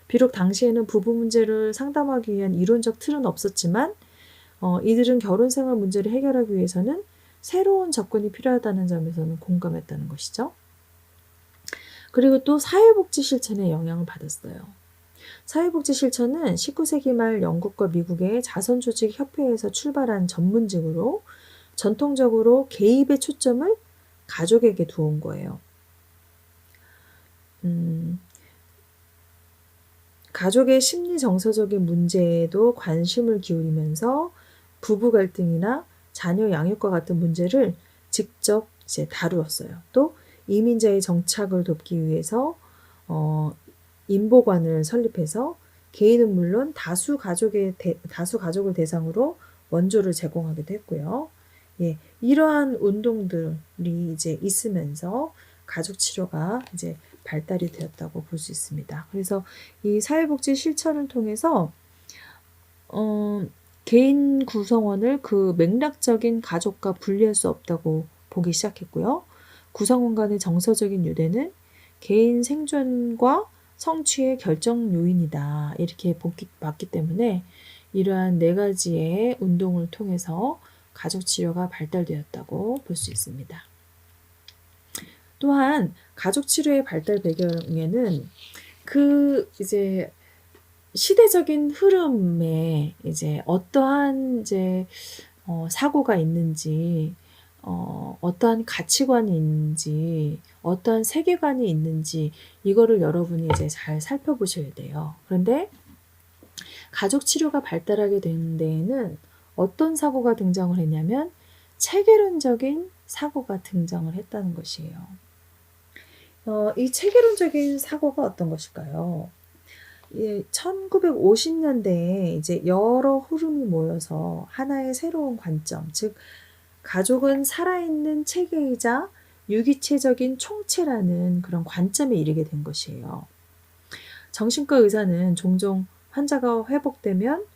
S1: 비록 당시에는 부부 문제를 상담하기 위한 이론적 틀은 없었지만 이들은 결혼 생활 문제를 해결하기 위해서는 새로운 접근이 필요하다는 점에서는 공감했다는 것이죠. 그리고 또 사회복지 실천에 영향을 받았어요. 사회복지 실천은 19세기 말 영국과 미국의 자선조직 협회에서 출발한 전문직으로 전통적으로 개입의 초점을 가족에게 두은 거예요. 가족의 심리 정서적인 문제에도 관심을 기울이면서 부부 갈등이나 자녀 양육과 같은 문제를 직접 이제 다루었어요. 또 이민자의 정착을 돕기 위해서 인보관을 설립해서 개인은 물론 다수 가족을 대상으로 원조를 제공하기도 했고요. 예, 이러한 운동들이 이제 있으면서 가족 치료가 이제 발달이 되었다고 볼 수 있습니다. 그래서 이 사회복지 실천을 통해서 개인 구성원을 그 맥락적인 가족과 분리할 수 없다고 보기 시작했고요. 구성원 간의 정서적인 유대는 개인 생존과 성취의 결정 요인이다. 이렇게 봤기 때문에 이러한 4가지의 운동을 통해서 가족 치료가 발달되었다고 볼 수 있습니다. 또한 가족 치료의 발달 배경에는 그 이제 시대적인 흐름에 이제 어떠한 이제 사고가 있는지, 어떠한 가치관이 있는지, 어떠한 세계관이 있는지 이거를 여러분이 이제 잘 살펴보셔야 돼요. 그런데 가족 치료가 발달하게 된 데에는 어떤 사고가 등장을 했냐면 체계론적인 사고가 등장을 했다는 것이에요. 이 체계론적인 사고가 어떤 것일까요? 1950년대에 이제 여러 흐름이 모여서 하나의 새로운 관점, 즉 가족은 살아있는 체계이자 유기체적인 총체라는 그런 관점에 이르게 된 것이에요. 정신과 의사는 종종 환자가 회복되면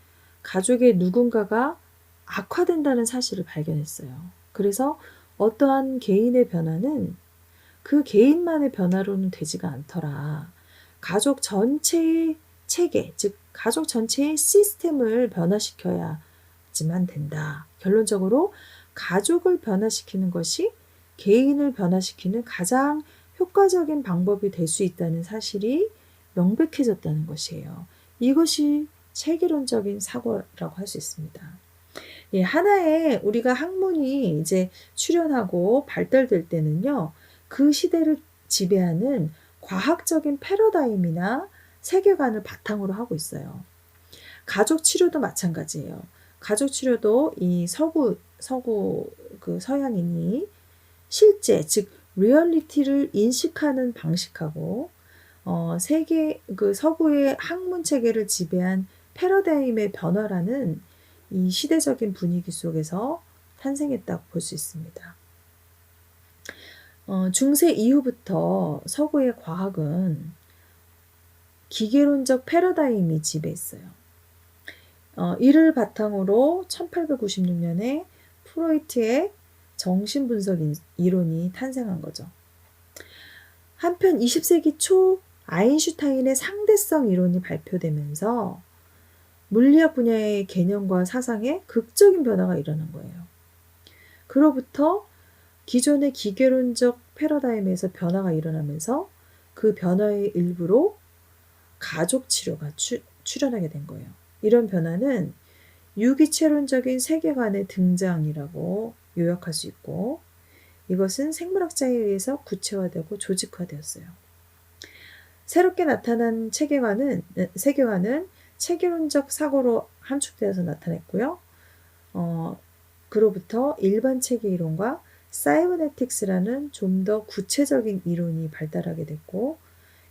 S1: 가족의 누군가가 악화된다는 사실을 발견했어요. 그래서 어떠한 개인의 변화는 그 개인만의 변화로는 되지가 않더라. 가족 전체의 체계, 즉 가족 전체의 시스템을 변화시켜야지만 된다. 결론적으로 가족을 변화시키는 것이 개인을 변화시키는 가장 효과적인 방법이 될 수 있다는 사실이 명백해졌다는 것이에요. 이것이 체계론적인 사고라고 할 수 있습니다. 예, 하나의 우리가 학문이 이제 출현하고 발달될 때는요, 그 시대를 지배하는 과학적인 패러다임이나 세계관을 바탕으로 하고 있어요. 가족 치료도 마찬가지예요. 가족 치료도 이 서구 그 서양인이 실제 즉 리얼리티를 인식하는 방식하고 세계 그 서구의 학문 체계를 지배한 패러다임의 변화라는 이 시대적인 분위기 속에서 탄생했다고 볼 수 있습니다. 중세 이후부터 서구의 과학은 기계론적 패러다임이 지배했어요. 이를 바탕으로 1896년에 프로이트의 정신분석 이론이 탄생한 거죠. 한편 20세기 초 아인슈타인의 상대성 이론이 발표되면서 물리학 분야의 개념과 사상에 극적인 변화가 일어난 거예요. 그로부터 기존의 기계론적 패러다임에서 변화가 일어나면서 그 변화의 일부로 가족 치료가 출현하게 된 거예요. 이런 변화는 유기체론적인 세계관의 등장이라고 요약할 수 있고, 이것은 생물학자에 의해서 구체화되고 조직화되었어요. 새롭게 나타난 세계관은 체계론적 사고로 함축되어서 나타냈고요. 그로부터 일반 체계 이론과 사이버네틱스라는 좀 더 구체적인 이론이 발달하게 됐고,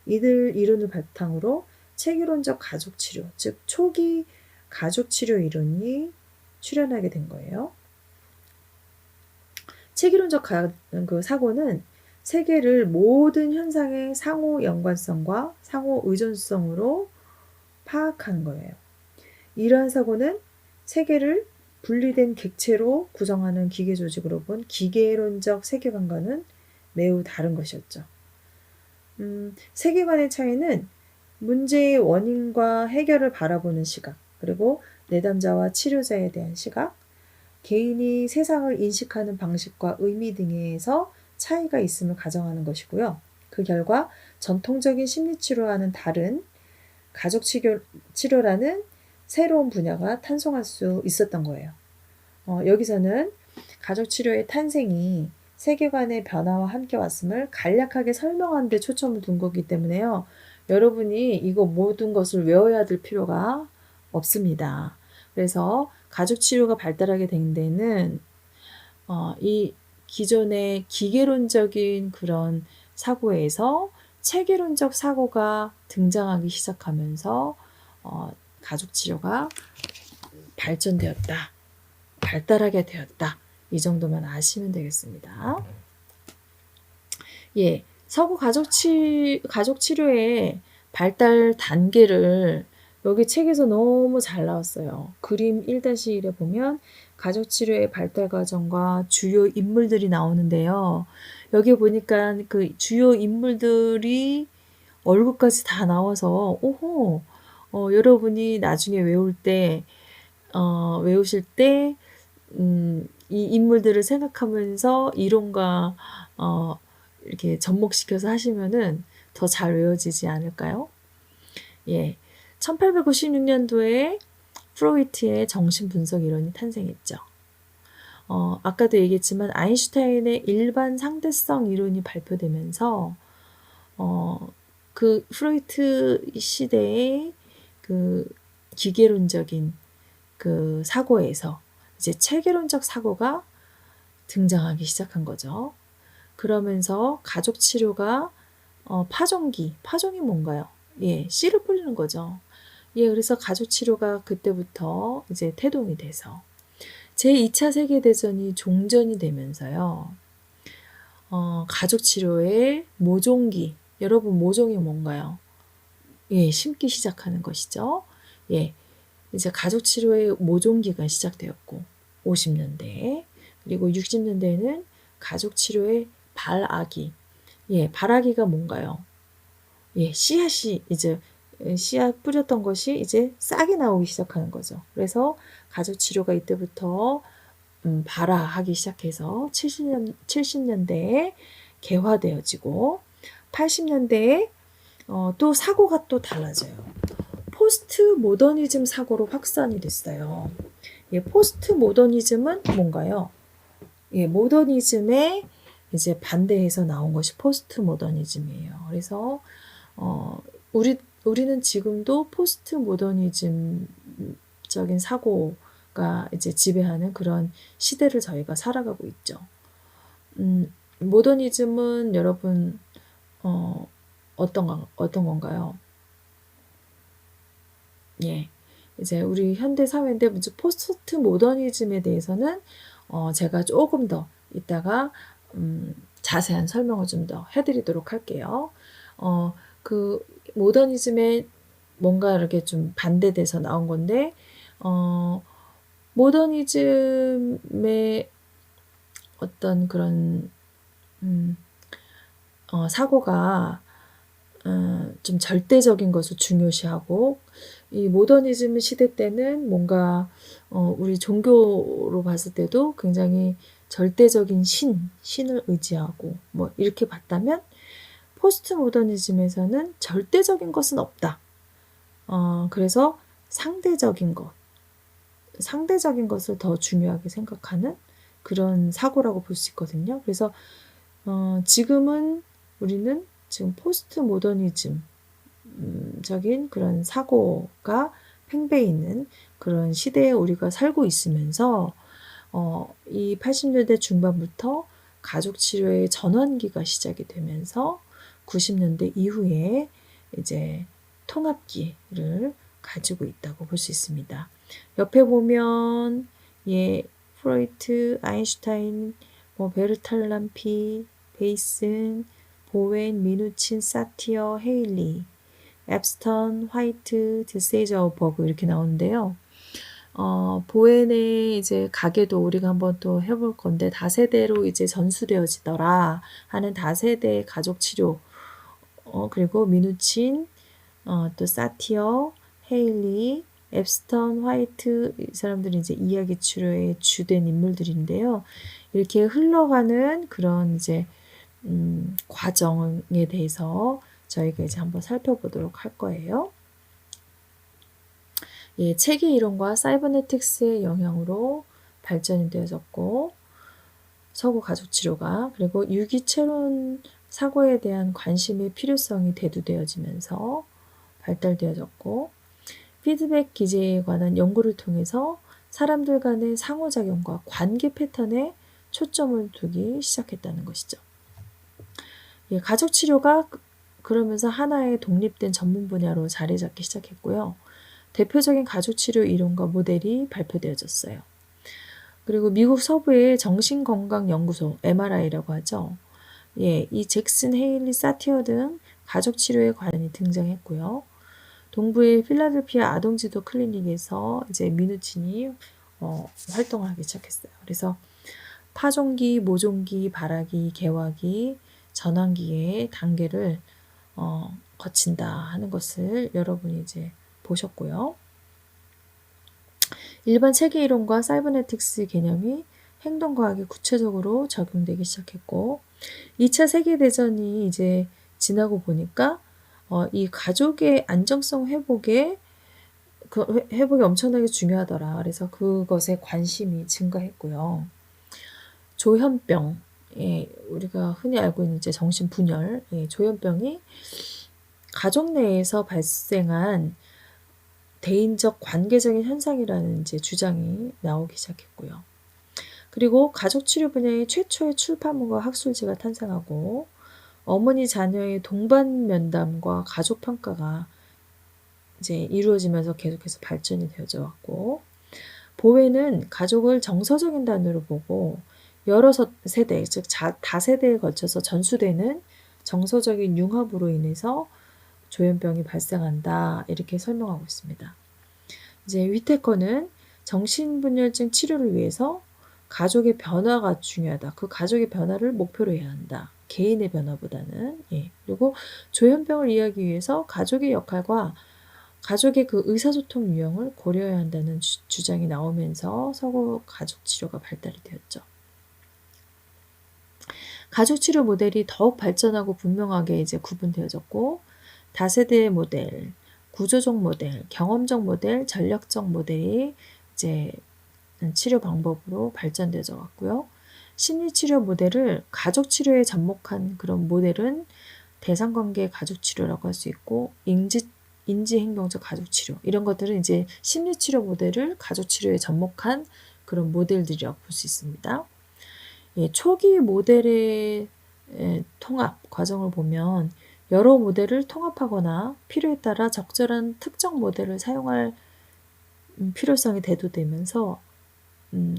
S1: 이들 이론을 바탕으로 체계론적 가족치료, 즉 초기 가족치료 이론이 출현하게 된 거예요. 체계론적 그 사고는 세계를 모든 현상의 상호 연관성과 상호 의존성으로 파악하는 거예요. 이러한 사고는 세계를 분리된 객체로 구성하는 기계 조직으로 본 기계론적 세계관과는 매우 다른 것이었죠. 세계관의 차이는 문제의 원인과 해결을 바라보는 시각, 그리고 내담자와 치료자에 대한 시각, 개인이 세상을 인식하는 방식과 의미 등에서 차이가 있음을 가정하는 것이고요. 그 결과 전통적인 심리치료와는 다른 가족치료라는 새로운 분야가 탄생할 수 있었던 거예요. 여기서는 가족치료의 탄생이 세계관의 변화와 함께 왔음을 간략하게 설명하는 데 초점을 둔 거기 때문에요. 여러분이 이거 모든 것을 외워야 될 필요가 없습니다. 그래서 가족치료가 발달하게 된 데는 이 기존의 기계론적인 그런 사고에서 체계론적 사고가 등장하기 시작하면서 가족치료가 발달하게 되었다. 이 정도만 아시면 되겠습니다. 예, 서구 가족치료의 발달 단계를 여기 책에서 너무 잘 나왔어요. 그림 1-1에 보면 가족치료의 발달 과정과 주요 인물들이 나오는데요. 여기 보니까 그 주요 인물들이 얼굴까지 다 나와서 오호, 여러분이 나중에 외우실 때 이 인물들을 생각하면서 이론과 이렇게 접목시켜서 하시면은 더 잘 외워지지 않을까요? 예. 1896년도에 프로이트의 정신분석 이론이 탄생했죠. 아까도 얘기했지만 아인슈타인의 일반 상대성 이론이 발표되면서 그 프로이트 시대의 그 기계론적인 그 사고에서 이제 체계론적 사고가 등장하기 시작한 거죠. 그러면서 가족 치료가 파종이 뭔가요? 예, 씨를 뿌리는 거죠. 예, 그래서 가족 치료가 그때부터 이제 태동이 돼서 제2차 세계대전이 종전이 되면서요. 가족 치료의 모종기, 여러분 모종이 뭔가요? 예, 심기 시작하는 것이죠. 예, 이제 가족 치료의 모종기가 시작되었고 50년대 그리고 60년대에는 가족 치료의 발아기. 예, 발아기가 뭔가요? 예, 씨앗이 이제 씨앗 뿌렸던 것이 이제 싹이 나오기 시작하는 거죠. 그래서 가족 치료가 이때부터 발아하기 시작해서 70년대에 개화되어지고 80년대에 또 사고가 또 달라져요. 포스트 모더니즘 사고로 확산이 됐어요. 예, 포스트 모더니즘은 뭔가요? 예, 모더니즘에 이제 반대해서 나온 것이 포스트 모더니즘이에요. 그래서 우리는 지금도 포스트 모더니즘적인 사고가 이제 지배하는 그런 시대를 저희가 살아가고 있죠. 모더니즘은 여러분 어떤 건가요? 예, 이제 우리 현대 사회인데 포스트 모더니즘에 대해서는 제가 조금 더 이따가 자세한 설명을 좀 더 해드리도록 할게요. 그 모더니즘에 뭔가 이렇게 좀 반대돼서 나온 건데 모더니즘의 어떤 그런 사고가 좀 절대적인 것을 중요시하고 이 모더니즘 시대 때는 뭔가 우리 종교로 봤을 때도 굉장히 절대적인 신을 의지하고 뭐 이렇게 봤다면 포스트 모더니즘에서는 절대적인 것은 없다. 그래서 상대적인 것을 더 중요하게 생각하는 그런 사고라고 볼 수 있거든요. 그래서 우리는 지금 포스트 모더니즘적인 그런 사고가 팽배해 있는 그런 시대에 우리가 살고 있으면서 이 80년대 중반부터 가족 치료의 전환기가 시작이 되면서 90년대 이후에 이제 통합기를 가지고 있다고 볼 수 있습니다. 옆에 보면 프로이트, 아인슈타인, 베르탈람피, 베이슨, 보웬, 미누친, 사티어, 헤일리, 앱스턴, 화이트, 드세이저버그 이렇게 나오는데요. 보엔의 이제 가계도 우리가 한번 또 해볼 건데 다세대로 이제 전수되어지더라 하는 다세대 가족 치료, 그리고 미누친, 또 사티어, 헤일리, 앱스턴, 화이트 이 사람들이 이제 이야기 치료의 주된 인물들인데요. 이렇게 흘러가는 그런 이제 과정에 대해서 저희가 이제 한번 살펴보도록 할 거예요. 체계 이론과 사이버네틱스의 영향으로 발전이 되어졌고 서구 가족 치료가 그리고 유기체론 사고에 대한 관심의 필요성이 대두되어지면서 발달되어졌고 피드백 기제에 관한 연구를 통해서 사람들 간의 상호작용과 관계 패턴에 초점을 두기 시작했다는 것이죠. 가족 치료가 그러면서 하나의 독립된 전문 분야로 자리 잡기 시작했고요. 대표적인 가족치료 이론과 모델이 발표되어졌어요. 그리고 미국 서부의 정신건강연구소, MRI라고 하죠. 이 잭슨, 헤일리, 사티어 등 가족치료에 관련이 등장했고요. 동부의 필라델피아 아동지도 클리닉에서 이제 미누친이 활동을 하기 시작했어요. 그래서 파종기, 모종기, 발화기, 개화기, 전환기의 단계를 거친다 하는 것을 여러분이 이제 보셨고요. 일반 체계 이론과 사이버네틱스 개념이 행동과학에 구체적으로 적용되기 시작했고 2차 세계대전이 이제 지나고 보니까 이 가족의 안정성 회복이 엄청나게 중요하더라. 그래서 그것에 관심이 증가했고요. 조현병, 우리가 흔히 알고 있는 이제 정신분열, 조현병이 가족 내에서 발생한 대인적 관계적인 현상이라는 이제 주장이 나오기 시작했고요. 그리고 가족치료 분야의 최초의 출판물과 학술지가 탄생하고 어머니 자녀의 동반 면담과 가족 평가가 이제 이루어지면서 계속해서 발전이 되어져 왔고 보웨는 가족을 정서적인 단위로 보고 여러 세대, 즉 다세대에 걸쳐서 전수되는 정서적인 융합으로 인해서 조현병이 발생한다 이렇게 설명하고 있습니다. 이제 위테커는 정신분열증 치료를 위해서 가족의 변화가 중요하다. 그 가족의 변화를 목표로 해야 한다. 개인의 변화보다는. 그리고 조현병을 이해하기 위해서 가족의 역할과 가족의 그 의사소통 유형을 고려해야 한다는 주장이 나오면서 서구 가족 치료가 발달이 되었죠. 가족 치료 모델이 더욱 발전하고 분명하게 이제 구분되어졌고 다세대 모델, 구조적 모델, 경험적 모델, 전략적 모델이 이제 치료 방법으로 발전되어 왔고요. 심리치료 모델을 가족 치료에 접목한 그런 모델은 대상관계 가족 치료라고 할 수 있고 인지행동적 가족 치료 이런 것들은 이제 심리치료 모델을 가족 치료에 접목한 그런 모델들이라고 볼 수 있습니다. 초기 모델의 통합 과정을 보면 여러 모델을 통합하거나 필요에 따라 적절한 특정 모델을 사용할 필요성이 대두되면서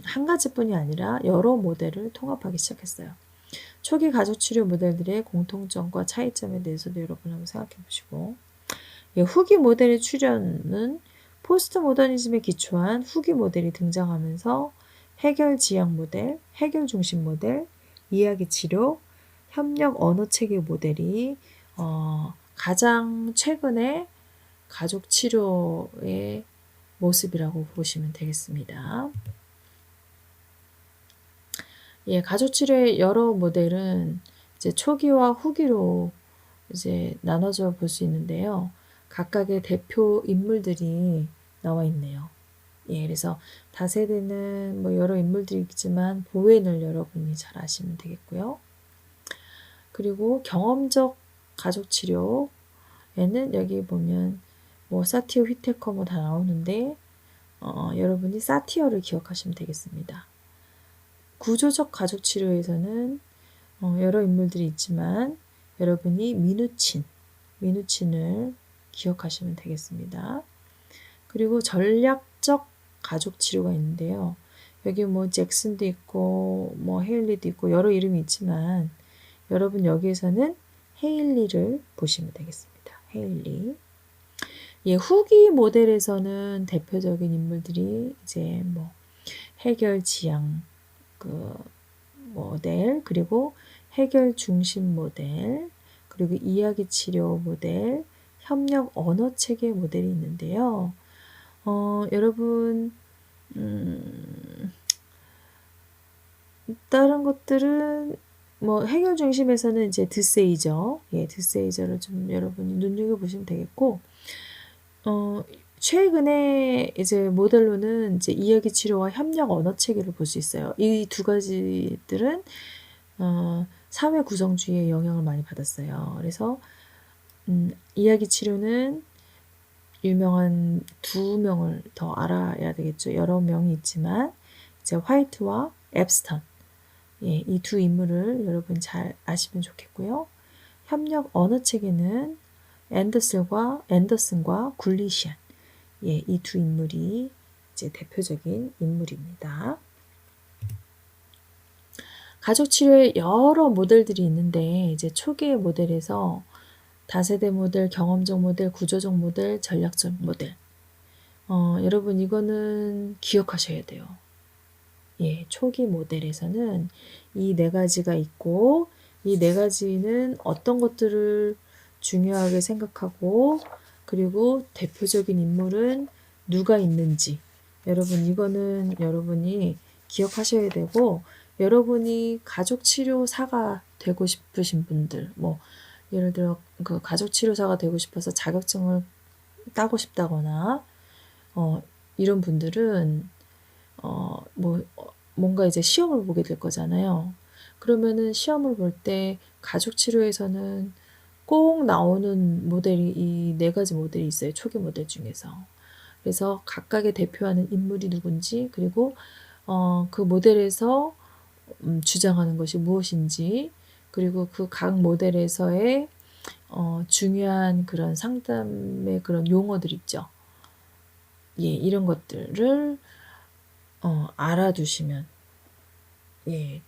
S1: 한 가지뿐이 아니라 여러 모델을 통합하기 시작했어요. 초기 가족치료 모델들의 공통점과 차이점에 대해서도 여러분 한번 생각해 보시고 후기 모델의 출현은 포스트 모더니즘에 기초한 후기 모델이 등장하면서 해결 지향 모델, 해결 중심 모델, 이야기 치료, 협력 언어 체계 모델이 가장 최근의 가족 치료의 모습이라고 보시면 되겠습니다. 가족 치료의 여러 모델은 이제 초기와 후기로 이제 나눠져 볼 수 있는데요. 각각의 대표 인물들이 나와 있네요. 그래서 다세대는 뭐 여러 인물들이 있지만 보웬을 여러분이 잘 아시면 되겠고요. 그리고 경험적 가족 치료에는 여기 보면 뭐 사티어, 휘테커 뭐 다 나오는데 여러분이 사티어를 기억하시면 되겠습니다. 구조적 가족 치료에서는 여러 인물들이 있지만 여러분이 미누친을 기억하시면 되겠습니다. 그리고 전략적 가족 치료가 있는데요. 여기 뭐 잭슨도 있고 뭐 헤일리도 있고 여러 이름이 있지만 여러분 여기에서는 헤일리를 보시면 되겠습니다. 헤일리. 예, 후기 모델에서는 대표적인 인물들이 이제 뭐 해결 지향 그 모델, 그리고 해결 중심 모델, 그리고 이야기 치료 모델, 협력 언어 체계 모델이 있는데요. 여러분 다른 것들은 뭐 해결 중심에서는 이제 드세이저, 예, 드세이저를 좀 여러분이 눈여겨 보시면 되겠고, 최근에 이제 모델로는 이제 이야기 치료와 협력 언어 체계를 볼 수 있어요. 이 두 가지들은 사회 구성주의의 영향을 많이 받았어요. 그래서 이야기 치료는 유명한 두 명을 더 알아야 되겠죠. 여러 명이 있지만 이제 화이트와 앱스턴, 예, 이 두 인물을 여러분 잘 아시면 좋겠고요. 협력 언어 체계는 앤더슨과 굴리시안, 예, 이 두 인물이 이제 대표적인 인물입니다. 가족 치료에 여러 모델들이 있는데 이제 초기의 모델에서 다세대 모델, 경험적 모델, 구조적 모델, 전략적 모델. 여러분 이거는 기억하셔야 돼요. 예, 초기 모델에서는 이 네 가지가 있고 이 네 가지는 어떤 것들을 중요하게 생각하고 그리고 대표적인 인물은 누가 있는지 여러분 이거는 여러분이 기억하셔야 되고 여러분이 가족 치료사가 되고 싶으신 분들 뭐 예를 들어 그 가족 치료사가 되고 싶어서 자격증을 따고 싶다거나 이런 분들은 뭔가 이제 시험을 보게 될 거잖아요. 그러면은 시험을 볼 때 가족 치료에서는 꼭 나오는 모델이 이 네 가지 모델이 있어요. 초기 모델 중에서. 그래서 각각의 대표하는 인물이 누군지 그리고 그 모델에서 주장하는 것이 무엇인지 그리고 그 각 모델에서의 중요한 그런 상담의 그런 용어들 있죠. 예, 이런 것들을 알아두시면 예,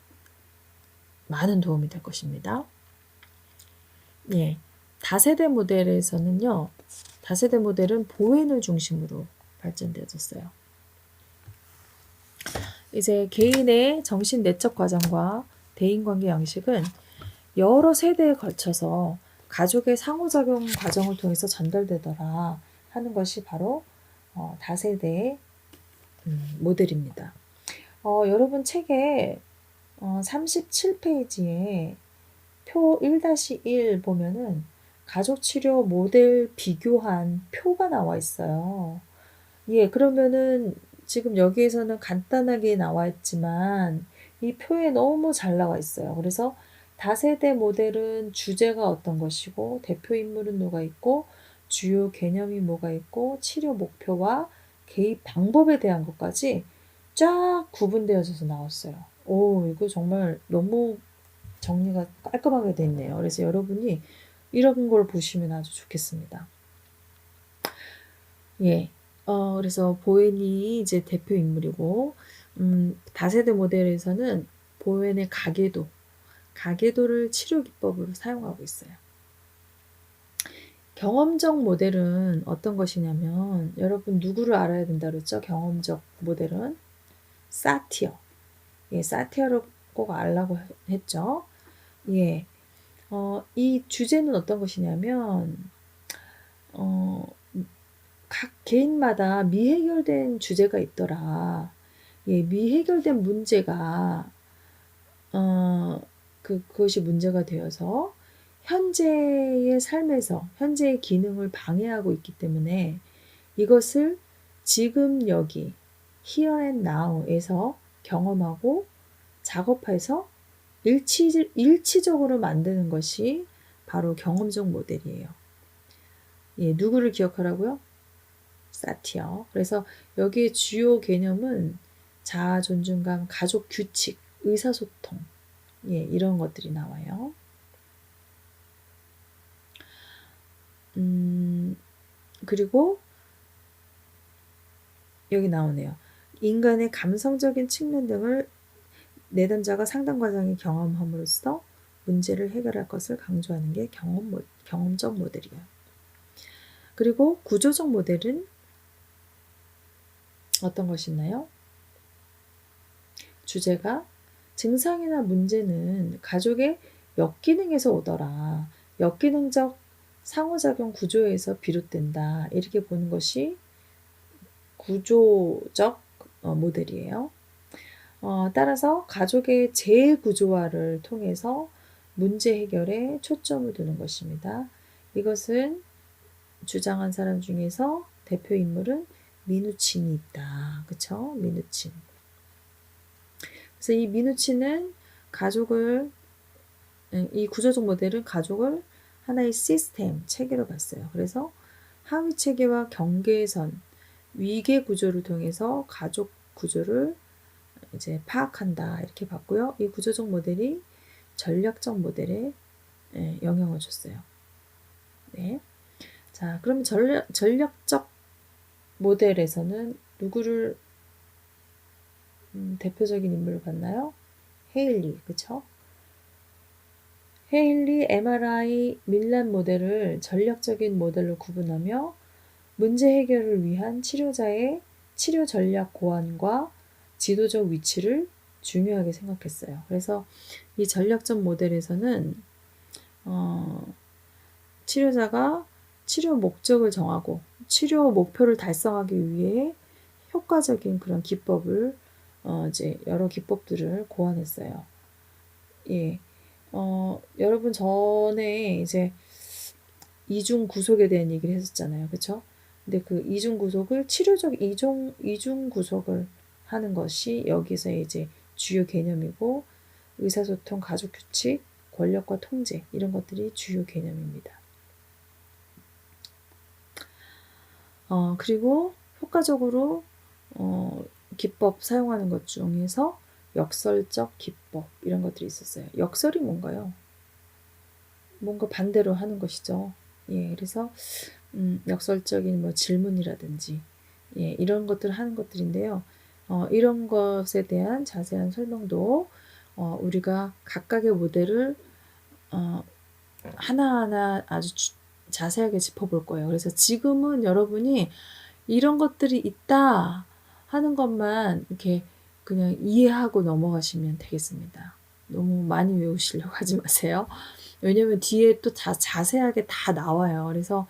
S1: 많은 도움이 될 것입니다. 예, 다세대 모델에서는요, 다세대 모델은 보행을 중심으로 발전되어졌어요. 이제 개인의 정신 내적 과정과 대인관계 양식은 여러 세대에 걸쳐서 가족의 상호작용 과정을 통해서 전달되더라 하는 것이 바로 다세대 모델입니다. 여러분 책에 37페이지에 표 1-1 보면은 가족치료 모델 비교한 표가 나와 있어요. 예, 그러면은 지금 여기에서는 간단하게 나와 있지만 이 표에 너무 잘 나와 있어요. 그래서 다세대 모델은 주제가 어떤 것이고 대표 인물은 누가 있고 주요 개념이 뭐가 있고 치료 목표와 개입 방법에 대한 것까지 쫙 구분되어져서 나왔어요. 오, 이거 정말 너무 정리가 깔끔하게 돼 있네요. 그래서 여러분이 이런 걸 보시면 아주 좋겠습니다. 예. 그래서 보웬이 이제 대표 인물이고, 다세대 모델에서는 보웬의 가계도를 치료 기법으로 사용하고 있어요. 경험적 모델은 어떤 것이냐면, 여러분 누구를 알아야 된다 그랬죠? 경험적 모델은 사티어. 예, 사티어를 꼭 알라고 했죠. 예. 이 주제는 어떤 것이냐면, 각 개인마다 미해결된 주제가 있더라. 예, 미해결된 문제가, 그것이 문제가 되어서 현재의 삶에서, 현재의 기능을 방해하고 있기 때문에 이것을 지금 여기, here and now에서 경험하고 작업해서 일치적으로 만드는 것이 바로 경험적 모델이에요. 예, 누구를 기억하라고요? 사티어. 그래서 여기에 주요 개념은 자아, 존중감, 가족 규칙, 의사소통, 예, 이런 것들이 나와요. 그리고 여기 나오네요. 인간의 감성적인 측면 등을 내담자가 상담 과정에 경험함으로써 문제를 해결할 것을 강조하는 게 경험적 모델이에요. 그리고 구조적 모델은 어떤 것이 있나요? 주제가 증상이나 문제는 가족의 역기능에서 오더라. 역기능적 상호작용 구조에서 비롯된다. 이렇게 보는 것이 구조적 모델이에요. 따라서 가족의 재구조화를 통해서 문제 해결에 초점을 두는 것입니다. 이것은 주장한 사람 중에서 대표 인물은 미누친이 있다. 그쵸? 미누친. 그래서 이 미누친은 이 구조적 모델은 가족을 하나의 시스템, 체계로 봤어요. 그래서 하위 체계와 경계선, 위계 구조를 통해서 가족 구조를 이제 파악한다. 이렇게 봤고요. 이 구조적 모델이 전략적 모델에 영향을 줬어요. 네. 자, 그럼 전략적 모델에서는 누구를 대표적인 인물을 봤나요? 헤일리, 그쵸? 헤일리 MRI 밀란 모델을 전략적인 모델로 구분하며 문제 해결을 위한 치료자의 치료 전략 고안과 지도적 위치를 중요하게 생각했어요. 그래서 이 전략적 모델에서는 치료자가 치료 목적을 정하고 치료 목표를 달성하기 위해 효과적인 그런 기법을 이제 여러 기법들을 고안했어요. 예. 여러분 전에 이제 이중 구속에 대한 얘기를 했었잖아요. 그쵸? 근데 그 이중 구속을 치료적 이중 구속을 하는 것이 여기서 이제 주요 개념이고 의사소통, 가족 규칙, 권력과 통제 이런 것들이 주요 개념입니다. 그리고 효과적으로 기법 사용하는 것 중에서 역설적 기법 이런 것들이 있었어요. 역설이 뭔가요? 뭔가 반대로 하는 것이죠. 예, 그래서 역설적인 뭐 질문이라든지 예, 이런 것들 하는 것들인데요. 이런 것에 대한 자세한 설명도 우리가 각각의 모델을 하나하나 아주 자세하게 짚어볼 거예요. 그래서 지금은 여러분이 이런 것들이 있다 하는 것만 이렇게 그냥 이해하고 넘어가시면 되겠습니다. 너무 많이 외우시려고 하지 마세요. 왜냐면 뒤에 또 자세하게 다 나와요. 그래서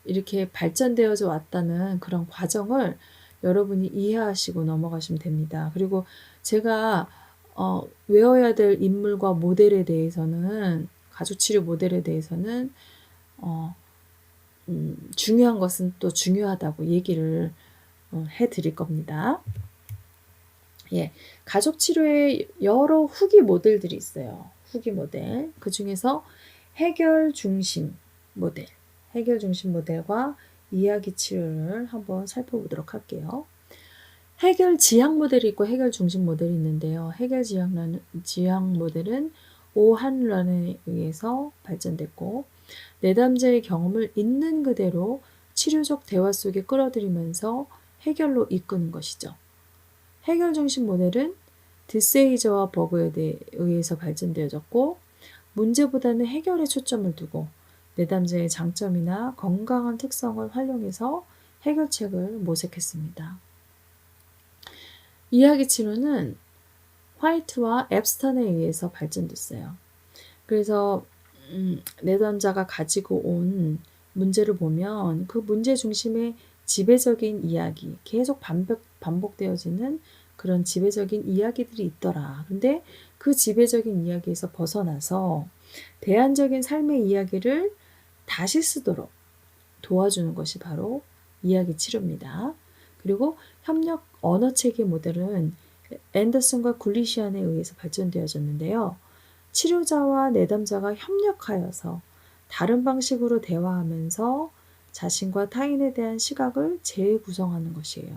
S1: 이렇게 발전되어져 왔다는 그런 과정을 여러분이 이해하시고 넘어가시면 됩니다. 그리고 제가 외워야 될 인물과 모델에 대해서는 가족치료 모델에 대해서는 중요한 것은 또 중요하다고 얘기를 해드릴 겁니다. 예, 가족치료에 여러 후기 모델들이 있어요. 후기 모델. 그 중에서 해결 중심 모델과 이야기 치료를 한번 살펴보도록 할게요. 해결 지향 모델이 있고 해결 중심 모델이 있는데요. 해결 지향 모델은 오한런에 의해서 발전됐고 내담자의 경험을 있는 그대로 치료적 대화 속에 끌어들이면서 해결로 이끄는 것이죠. 해결 중심 모델은 드세이저와 버그에 의해서 발전되어졌고 문제보다는 해결에 초점을 두고 내담자의 장점이나 건강한 특성을 활용해서 해결책을 모색했습니다. 이야기 치료는 화이트와 앱스턴에 의해서 발전됐어요. 그래서 내담자가 가지고 온 문제를 보면 그 문제 중심의 지배적인 이야기, 계속 반복되어지는 그런 지배적인 이야기들이 있더라. 근데 그 지배적인 이야기에서 벗어나서 대안적인 삶의 이야기를 다시 쓰도록 도와주는 것이 바로 이야기 치료입니다. 그리고 협력 언어체계 모델은 앤더슨과 굴리시안에 의해서 발전되어졌는데요. 치료자와 내담자가 협력하여서 다른 방식으로 대화하면서 자신과 타인에 대한 시각을 재구성하는 것이에요.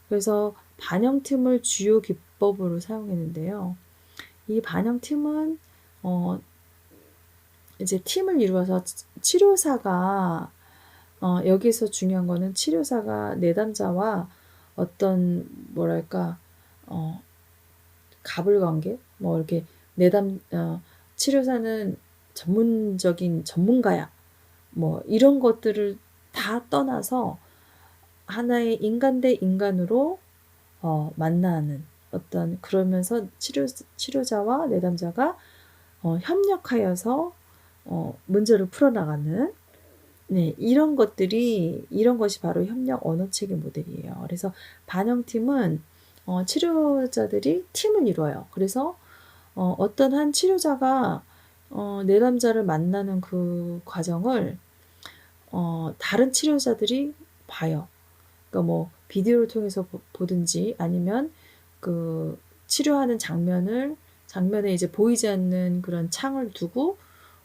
S1: 그래서 반영팀을 주요 기법으로 사용했는데요. 이 반영팀은 이제 팀을 이루어서 치료사가 여기서 중요한 거는 치료사가 내담자와 어떤 뭐랄까 갑을 관계 뭐 이렇게 치료사는 전문적인 전문가야 뭐 이런 것들을 다 떠나서 하나의 인간 대 인간으로 만나는 어떤 그러면서 치료자와 내담자가 협력하여서 문제를 풀어나가는 이런 것이 바로 협력 언어체계 모델이에요. 그래서 반영팀은 치료자들이 팀을 이뤄요. 그래서 어떤 한 치료자가 내담자를 만나는 그 과정을 다른 치료자들이 봐요. 그러니까 뭐 비디오를 통해서 보든지 아니면 그 치료하는 장면에 이제 보이지 않는 그런 창을 두고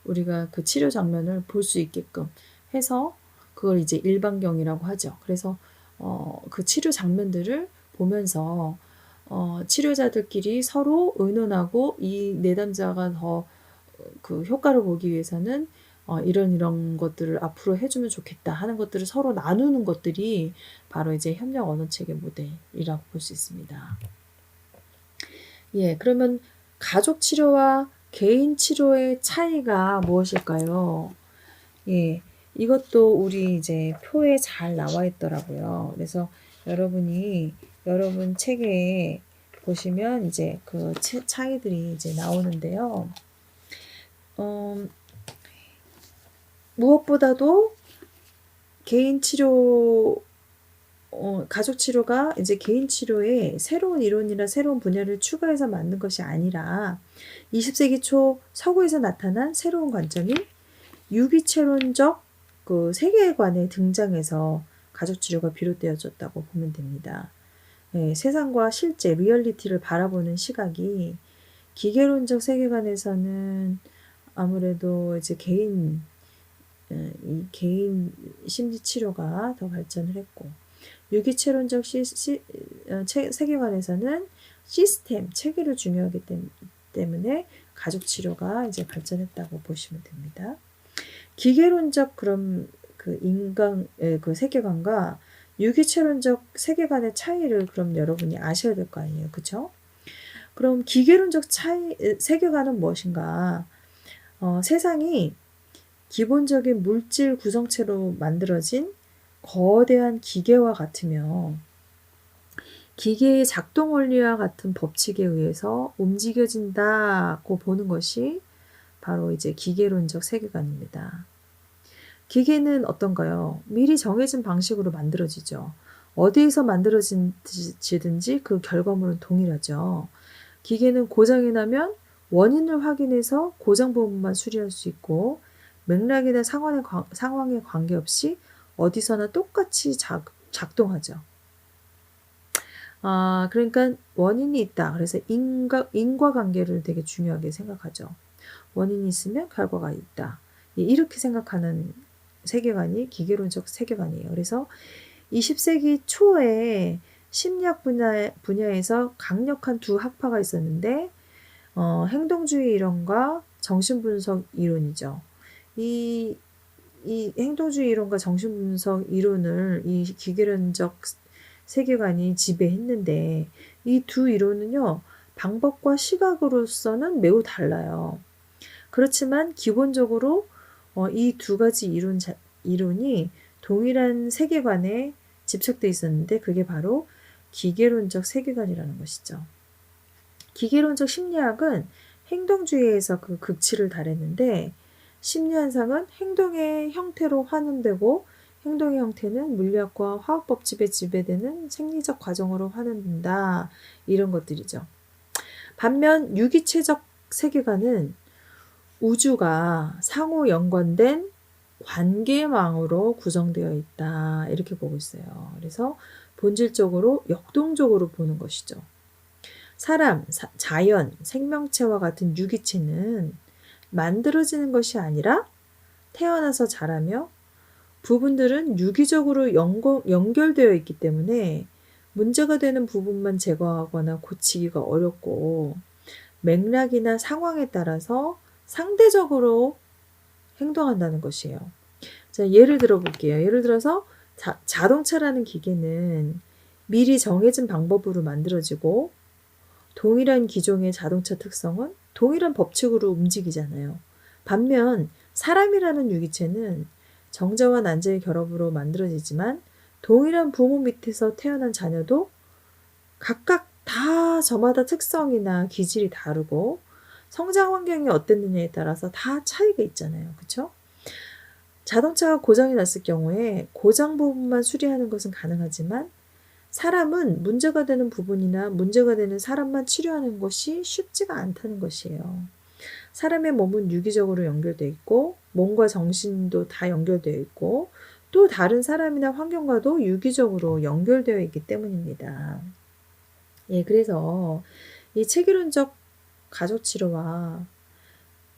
S1: 우리가 그 치료 장면을 볼 수 있게끔 해서 그걸 이제 일반경이라고 하죠. 그래서 그 치료 장면들을 보면서 치료자들끼리 서로 의논하고 이 내담자가 더 그 효과를 보기 위해서는 이런 것들을 앞으로 해주면 좋겠다 하는 것들을 서로 나누는 것들이 바로 이제 협력 언어체계 모델이라고 볼 수 있습니다. 예, 그러면 가족 치료와 개인 치료의 차이가 무엇일까요? 예, 이것도 우리 이제 표에 잘 나와 있더라고요. 그래서 여러분 책에 보시면 이제 그 차이들이 이제 나오는데요. 무엇보다도 개인 치료, 가족 치료가 이제 개인 치료에 새로운 이론이나 새로운 분야를 추가해서 만든 것이 아니라 20세기 초 서구에서 나타난 새로운 관점인 유기체론적 그 세계관의 등장에서 가족 치료가 비롯되어졌다고 보면 됩니다. 네, 세상과 실제 리얼리티를 바라보는 시각이 기계론적 세계관에서는 아무래도 이제 개인 심리 치료가 더 발전을 했고 유기체론적 세계관에서는 시스템, 체계를 중요하기 때문에 가족 치료가 이제 발전했다고 보시면 됩니다. 기계론적 그럼 그 세계관과 유기체론적 세계관의 차이를 그럼 여러분이 아셔야 될 거 아니에요, 그렇죠? 그럼 기계론적 세계관은 무엇인가? 세상이 기본적인 물질 구성체로 만들어진 거대한 기계와 같으며 기계의 작동 원리와 같은 법칙에 의해서 움직여진다고 보는 것이 바로 이제 기계론적 세계관입니다. 기계는 어떤가요? 미리 정해진 방식으로 만들어지죠. 어디에서 만들어지든지 그 결과물은 동일하죠. 기계는 고장이 나면 원인을 확인해서 고장 부분만 수리할 수 있고 맥락이나 상황에 관계없이 어디서나 똑같이 작동하죠. 그러니까 원인이 있다. 그래서 인과관계를 되게 중요하게 생각하죠. 원인이 있으면 결과가 있다. 이렇게 생각하는 세계관이 기계론적 세계관이에요. 그래서 20세기 초에 심리학 분야에서 강력한 두 학파가 있었는데 행동주의 이론과 정신분석 이론이죠. 이 행동주의 이론과 정신분석 이론을 이 기계론적 세계관이 지배했는데 이 두 이론은요. 방법과 시각으로서는 매우 달라요. 그렇지만 기본적으로 이 두 가지 이론이 동일한 세계관에 집착돼 있었는데 그게 바로 기계론적 세계관이라는 것이죠. 기계론적 심리학은 행동주의에서 그 극치를 달했는데 심리현상은 행동의 형태로 환원되고 행동의 형태는 물리학과 화학 법칙에 지배되는 생리적 과정으로 환원된다. 이런 것들이죠. 반면 유기체적 세계관은 우주가 상호 연관된 관계망으로 구성되어 있다. 이렇게 보고 있어요. 그래서 본질적으로 역동적으로 보는 것이죠. 사람, 자연, 생명체와 같은 유기체는 만들어지는 것이 아니라 태어나서 자라며 부분들은 유기적으로 연결되어 있기 때문에 문제가 되는 부분만 제거하거나 고치기가 어렵고 맥락이나 상황에 따라서 상대적으로 행동한다는 것이에요. 자, 예를 들어 볼게요. 예를 들어서 자동차라는 기계는 미리 정해진 방법으로 만들어지고 동일한 기종의 자동차 특성은 동일한 법칙으로 움직이잖아요. 반면 사람이라는 유기체는 정자와 난자의 결합으로 만들어지지만 동일한 부모 밑에서 태어난 자녀도 각각 다 저마다 특성이나 기질이 다르고 성장 환경이 어땠느냐에 따라서 다 차이가 있잖아요. 그쵸? 자동차가 고장이 났을 경우에 고장 부분만 수리하는 것은 가능하지만 사람은 문제가 되는 부분이나 문제가 되는 사람만 치료하는 것이 쉽지가 않다는 것이에요. 사람의 몸은 유기적으로 연결되어 있고 몸과 정신도 다 연결되어 있고 또 다른 사람이나 환경과도 유기적으로 연결되어 있기 때문입니다. 예, 그래서 이 체계론적 가족 치료와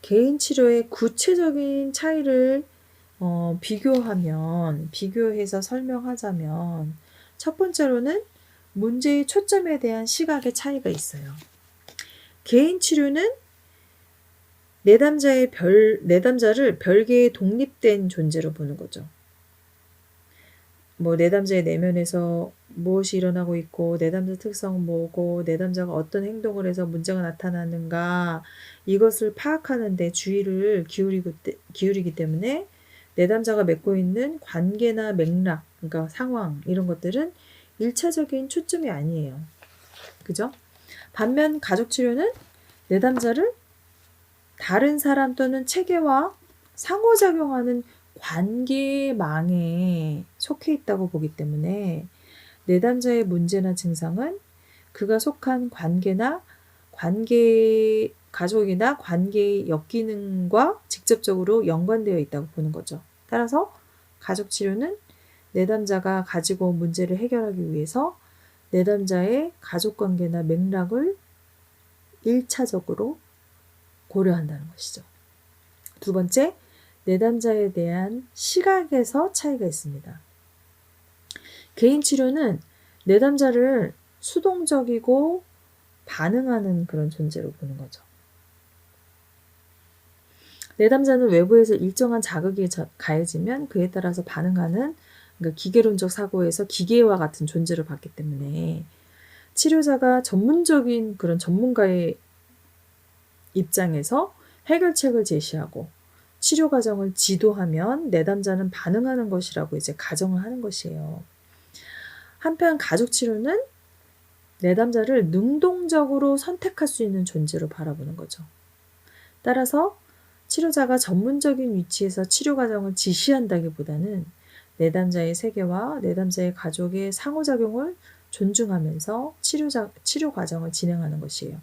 S1: 개인 치료의 구체적인 차이를 비교해서 설명하자면 첫 번째로는 문제의 초점에 대한 시각의 차이가 있어요. 개인 치료는 내담자를 별개의 독립된 존재로 보는 거죠. 내담자의 내면에서 무엇이 일어나고 있고 내담자 특성은 뭐고 내담자가 어떤 행동을 해서 문제가 나타나는가 이것을 파악하는 데 주의를 기울이기 때문에 내담자가 맺고 있는 관계나 맥락, 그러니까 상황 이런 것들은 1차적인 초점이 아니에요. 그죠? 반면 가족치료는 내담자를 다른 사람 또는 체계와 상호작용하는 관계망에 속해 있다고 보기 때문에 내담자의 문제나 증상은 그가 속한 가족이나 관계의 역기능과 직접적으로 연관되어 있다고 보는 거죠. 따라서 가족치료는 내담자가 가지고 온 문제를 해결하기 위해서 내담자의 가족관계나 맥락을 1차적으로 고려한다는 것이죠. 두 번째, 내담자에 대한 시각에서 차이가 있습니다. 개인 치료는 내담자를 수동적이고 반응하는 그런 존재로 보는 거죠. 내담자는 외부에서 일정한 자극이 가해지면 그에 따라서 반응하는 그러니까 기계론적 사고에서 기계와 같은 존재를 봤기 때문에 치료자가 전문적인 그런 전문가의 입장에서 해결책을 제시하고 치료 과정을 지도하면 내담자는 반응하는 것이라고 이제 가정을 하는 것이에요. 한편 가족 치료는 내담자를 능동적으로 선택할 수 있는 존재로 바라보는 거죠. 따라서 치료자가 전문적인 위치에서 치료 과정을 지시한다기보다는 내담자의 세계와 내담자의 가족의 상호작용을 존중하면서 치료 과정을 진행하는 것이에요.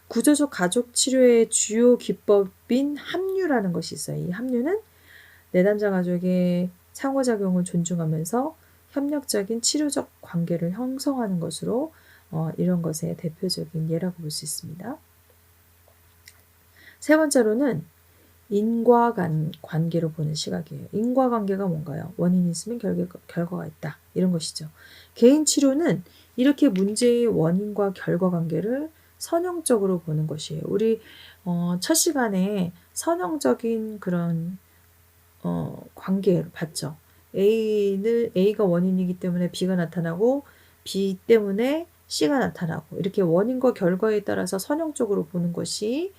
S1: 구조적 가족 치료의 주요 기법인 합류라는 것이 있어요. 이 합류는 내담자 가족의 상호작용을 존중하면서 협력적인 치료적 관계를 형성하는 것으로 이런 것의 대표적인 예라고 볼 수 있습니다. 세 번째로는 인과관계로 보는 시각이에요. 인과관계가 뭔가요? 원인이 있으면 결과가 있다. 이런 것이죠. 개인 치료는 이렇게 문제의 원인과 결과 관계를 선형적으로 보는 것이에요. 우리 첫 시간에 선형적인 그런 관계를 봤죠. A가 원인이기 때문에 B가 나타나고 B 때문에 C가 나타나고 이렇게 원인과 결과에 따라서 선형적으로 보는 것이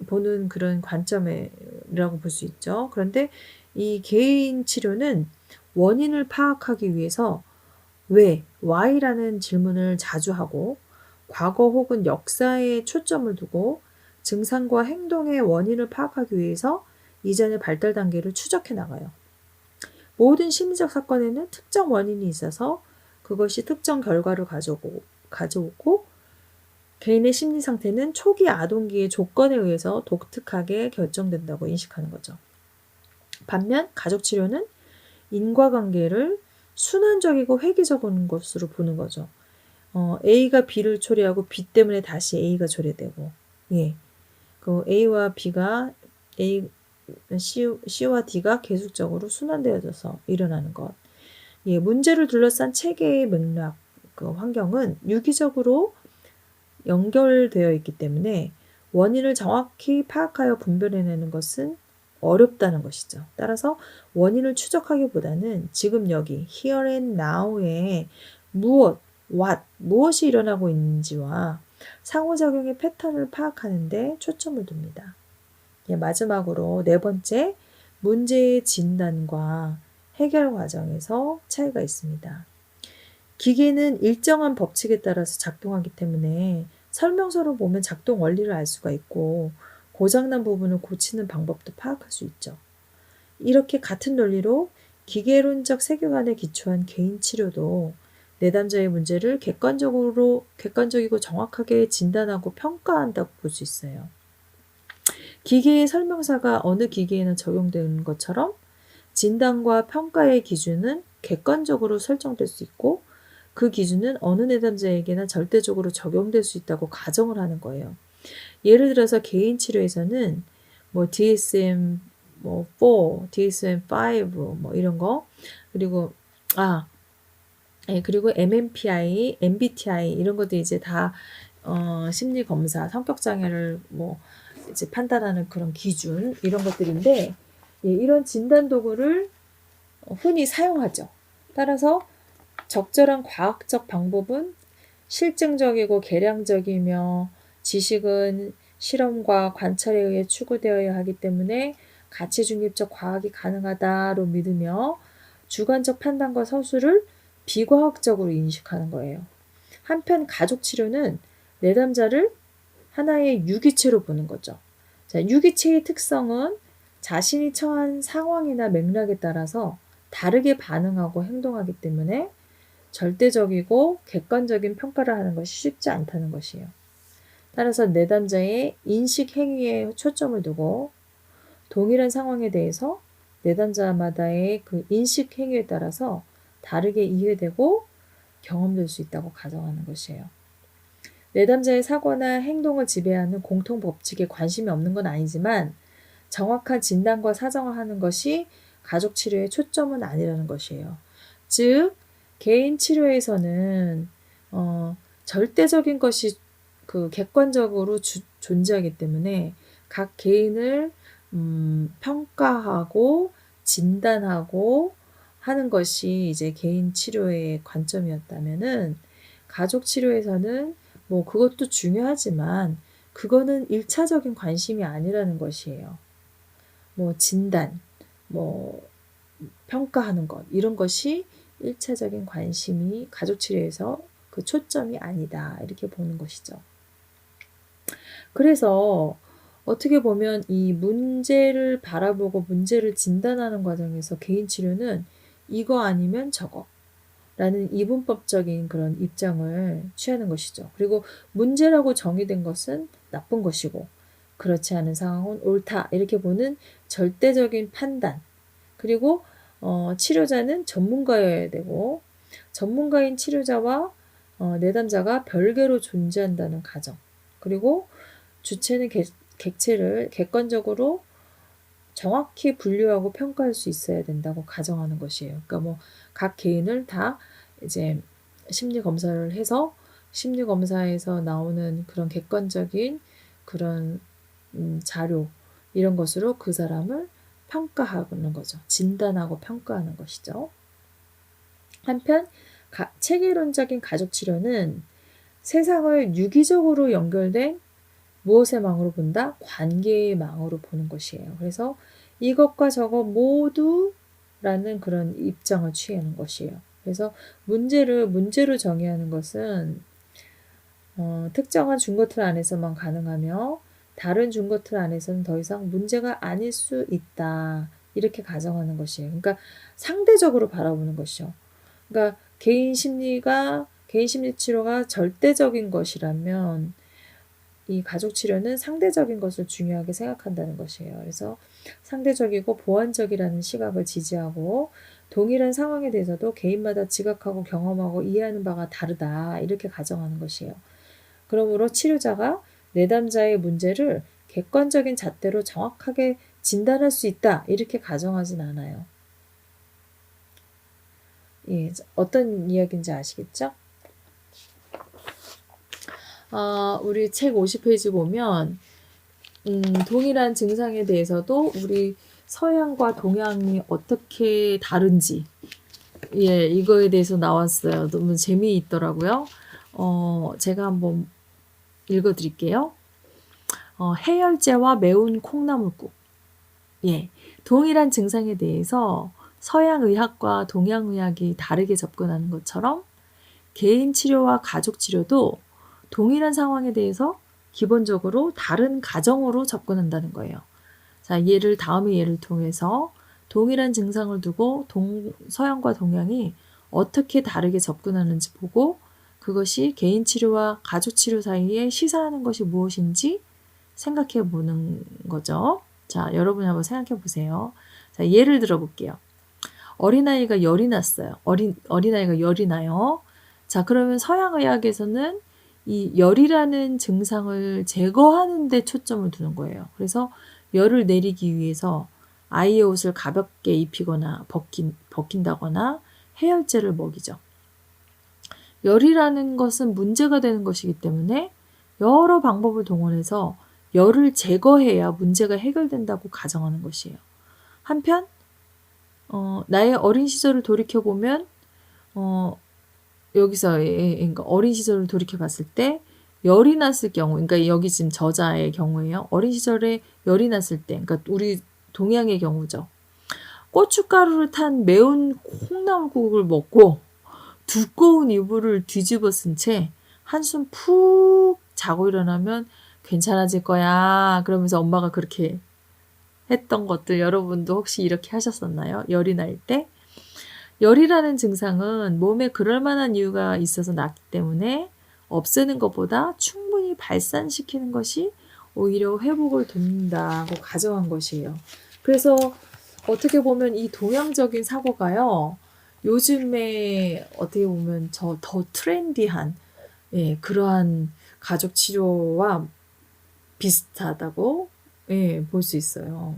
S1: 보는 그런 관점이라고 볼 수 있죠. 그런데 이 개인 치료는 원인을 파악하기 위해서 왜, why라는 질문을 자주 하고 과거 혹은 역사에 초점을 두고 증상과 행동의 원인을 파악하기 위해서 이전의 발달 단계를 추적해 나가요. 모든 심리적 사건에는 특정 원인이 있어서 그것이 특정 결과를 가져오고 개인의 심리 상태는 초기 아동기의 조건에 의해서 독특하게 결정된다고 인식하는 거죠. 반면 가족치료는 인과관계를 순환적이고 획일적인 것으로 보는 거죠. A가 B를 초래하고 B 때문에 다시 A가 초래되고, 그 A와 B가 C와 D가 계속적으로 순환되어져서 일어나는 것. 예, 문제를 둘러싼 체계의 맥락, 그 환경은 유기적으로 연결되어 있기 때문에 원인을 정확히 파악하여 분별해내는 것은 어렵다는 것이죠. 따라서 원인을 추적하기보다는 지금 여기 here and now에 무엇이 일어나고 있는지와 상호작용의 패턴을 파악하는 데 초점을 둡니다. 예, 마지막으로 네 번째, 문제의 진단과 해결 과정에서 차이가 있습니다. 기계는 일정한 법칙에 따라서 작동하기 때문에 설명서를 보면 작동 원리를 알 수가 있고 고장난 부분을 고치는 방법도 파악할 수 있죠. 이렇게 같은 논리로 기계론적 세계관에 기초한 개인 치료도 내담자의 문제를 객관적이고 정확하게 진단하고 평가한다고 볼 수 있어요. 기계의 설명서가 어느 기계에나 적용되는 것처럼 진단과 평가의 기준은 객관적으로 설정될 수 있고 그 기준은 어느 내담자에게나 절대적으로 적용될 수 있다고 가정을 하는 거예요. 예를 들어서 개인 치료에서는 뭐 DSM 4, DSM 5 뭐 이런 거 그리고 그리고 MMPI, MBTI 이런 것도 이제 다 심리 검사, 성격 장애를 뭐 이제 판단하는 그런 기준 이런 것들인데 이런 진단 도구를 흔히 사용하죠. 따라서 적절한 과학적 방법은 실증적이고 계량적이며 지식은 실험과 관찰에 의해 추구되어야 하기 때문에 가치 중립적 과학이 가능하다로 믿으며 주관적 판단과 서술을 비과학적으로 인식하는 거예요. 한편 가족 치료는 내담자를 하나의 유기체로 보는 거죠. 자, 유기체의 특성은 자신이 처한 상황이나 맥락에 따라서 다르게 반응하고 행동하기 때문에 절대적이고 객관적인 평가를 하는 것이 쉽지 않다는 것이에요. 따라서 내담자의 인식 행위에 초점을 두고 동일한 상황에 대해서 내담자마다의 그 인식 행위에 따라서 다르게 이해되고 경험될 수 있다고 가정하는 것이에요. 내담자의 사고나 행동을 지배하는 공통 법칙에 관심이 없는 건 아니지만 정확한 진단과 사정하는 것이 가족 치료의 초점은 아니라는 것이에요. 즉 개인 치료에서는 절대적인 것이 그 객관적으로 존재하기 때문에 각 개인을 평가하고 진단하고 하는 것이 이제 개인 치료의 관점이었다면은 가족 치료에서는 뭐 그것도 중요하지만 그거는 1차적인 관심이 아니라는 것이에요. 뭐 진단, 뭐 평가하는 것 이런 것이 1차적인 관심이 가족 치료에서 그 초점이 아니다 이렇게 보는 것이죠. 그래서 어떻게 보면 이 문제를 바라보고 문제를 진단하는 과정에서 개인 치료는 이거 아니면 저거 라는 이분법적인 그런 입장을 취하는 것이죠. 그리고 문제라고 정의된 것은 나쁜 것이고 그렇지 않은 상황은 옳다 이렇게 보는 절대적인 판단 그리고 치료자는 전문가여야 되고 전문가인 치료자와 내담자가 별개로 존재한다는 가정 그리고 주체는 객체를 객관적으로 정확히 분류하고 평가할 수 있어야 된다고 가정하는 것이에요. 그러니까 뭐 각 개인을 다 이제 심리 검사를 해서 심리 검사에서 나오는 그런 객관적인 그런 자료 이런 것으로 그 사람을 평가하는 거죠. 진단하고 평가하는 것이죠. 한편 체계론적인 가족 치료는 세상을 유기적으로 연결된 무엇의 망으로 본다? 관계의 망으로 보는 것이에요. 그래서 이것과 저것 모두라는 그런 입장을 취하는 것이에요. 그래서 문제로 정의하는 것은 특정한 준거틀 안에서만 가능하며 다른 준거틀 안에서는 더 이상 문제가 아닐 수 있다. 이렇게 가정하는 것이에요. 그러니까 상대적으로 바라보는 것이죠. 그러니까 개인 심리 치료가 절대적인 것이라면 이 가족 치료는 상대적인 것을 중요하게 생각한다는 것이에요. 그래서 상대적이고 보완적이라는 시각을 지지하고 동일한 상황에 대해서도 개인마다 지각하고 경험하고 이해하는 바가 다르다. 이렇게 가정하는 것이에요. 그러므로 치료자가 내담자의 문제를 객관적인 잣대로 정확하게 진단할 수 있다 이렇게 가정하진 않아요. 예, 어떤 이야기인지 아시겠죠? 우리 책 50페이지 보면 동일한 증상에 대해서도 우리 서양과 동양이 어떻게 다른지 예, 이거에 대해서 나왔어요. 너무 재미있더라고요. 제가 한번 읽어드릴게요. 해열제와 매운 콩나물국. 예, 동일한 증상에 대해서 서양 의학과 동양 의학이 다르게 접근하는 것처럼 개인 치료와 가족 치료도 동일한 상황에 대해서 기본적으로 다른 가정으로 접근한다는 거예요. 자, 다음의 예를 통해서 동일한 증상을 두고 서양과 동양이 어떻게 다르게 접근하는지 보고 그것이 개인 치료와 가족 치료 사이에 시사하는 것이 무엇인지 생각해 보는 거죠. 자, 여러분이 한번 생각해 보세요. 자, 예를 들어 볼게요. 어린아이가 열이 났어요. 어린아이가 열이 나요. 자, 그러면 서양의학에서는 이 열이라는 증상을 제거하는 데 초점을 두는 거예요. 그래서 열을 내리기 위해서 아이의 옷을 가볍게 입히거나 벗긴다거나 해열제를 먹이죠. 열이라는 것은 문제가 되는 것이기 때문에 여러 방법을 동원해서 열을 제거해야 문제가 해결된다고 가정하는 것이에요. 한편 나의 어린 시절을 돌이켜보면 여기서 그러니까 어린 시절을 돌이켜봤을 때 열이 났을 경우, 그러니까 여기 지금 저자의 경우에요. 어린 시절에 열이 났을 때, 그러니까 우리 동양의 경우죠. 고춧가루를 탄 매운 콩나물국을 먹고 두꺼운 이불을 뒤집어 쓴 채 한숨 푹 자고 일어나면 괜찮아질 거야. 그러면서 엄마가 그렇게 했던 것들 여러분도 혹시 이렇게 하셨었나요? 열이 날 때? 열이라는 증상은 몸에 그럴 만한 이유가 있어서 났기 때문에 없애는 것보다 충분히 발산시키는 것이 오히려 회복을 돕는다고 가정한 것이에요. 그래서 어떻게 보면 이 동양적인 사고가요. 요즘에 어떻게 보면 더 트렌디한 예, 그러한 가족 치료와 비슷하다고 예, 볼 수 있어요.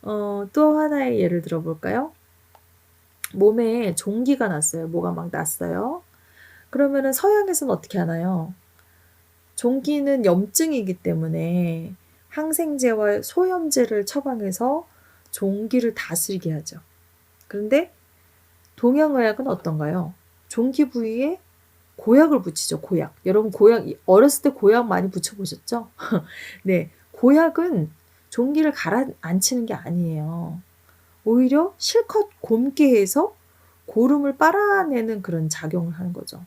S1: 또 하나의 예를 들어볼까요? 몸에 종기가 났어요. 뭐가 막 났어요. 그러면은 서양에서는 어떻게 하나요? 종기는 염증이기 때문에 항생제와 소염제를 처방해서 종기를 다스리게 하죠. 그런데 동양의학은 어떤가요? 종기 부위에 고약을 붙이죠. 고약. 여러분 어렸을 때 고약 많이 붙여보셨죠? 네. 고약은 종기를 가라앉히는 게 아니에요. 오히려 실컷 곪게 해서 고름을 빨아내는 그런 작용을 하는 거죠.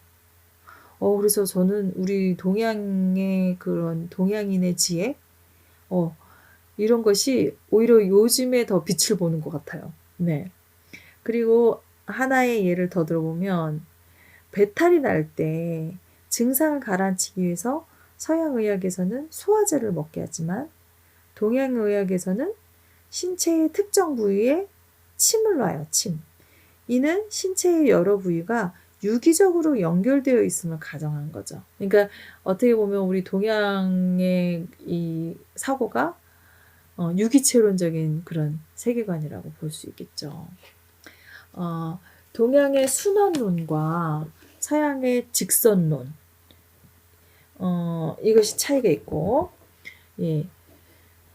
S1: 그래서 저는 우리 동양의 그런 동양인의 지혜, 이런 것이 오히려 요즘에 더 빛을 보는 것 같아요. 네. 그리고 하나의 예를 더 들어보면, 배탈이 날 때 증상을 가라앉히기 위해서 서양의학에서는 소화제를 먹게 하지만, 동양의학에서는 신체의 특정 부위에 침을 놔요, 침. 이는 신체의 여러 부위가 유기적으로 연결되어 있음을 가정한 거죠. 그러니까 어떻게 보면 우리 동양의 이 사고가 유기체론적인 그런 세계관이라고 볼 수 있겠죠. 동양의 순환론과 서양의 직선론, 이것이 차이가 있고, 예.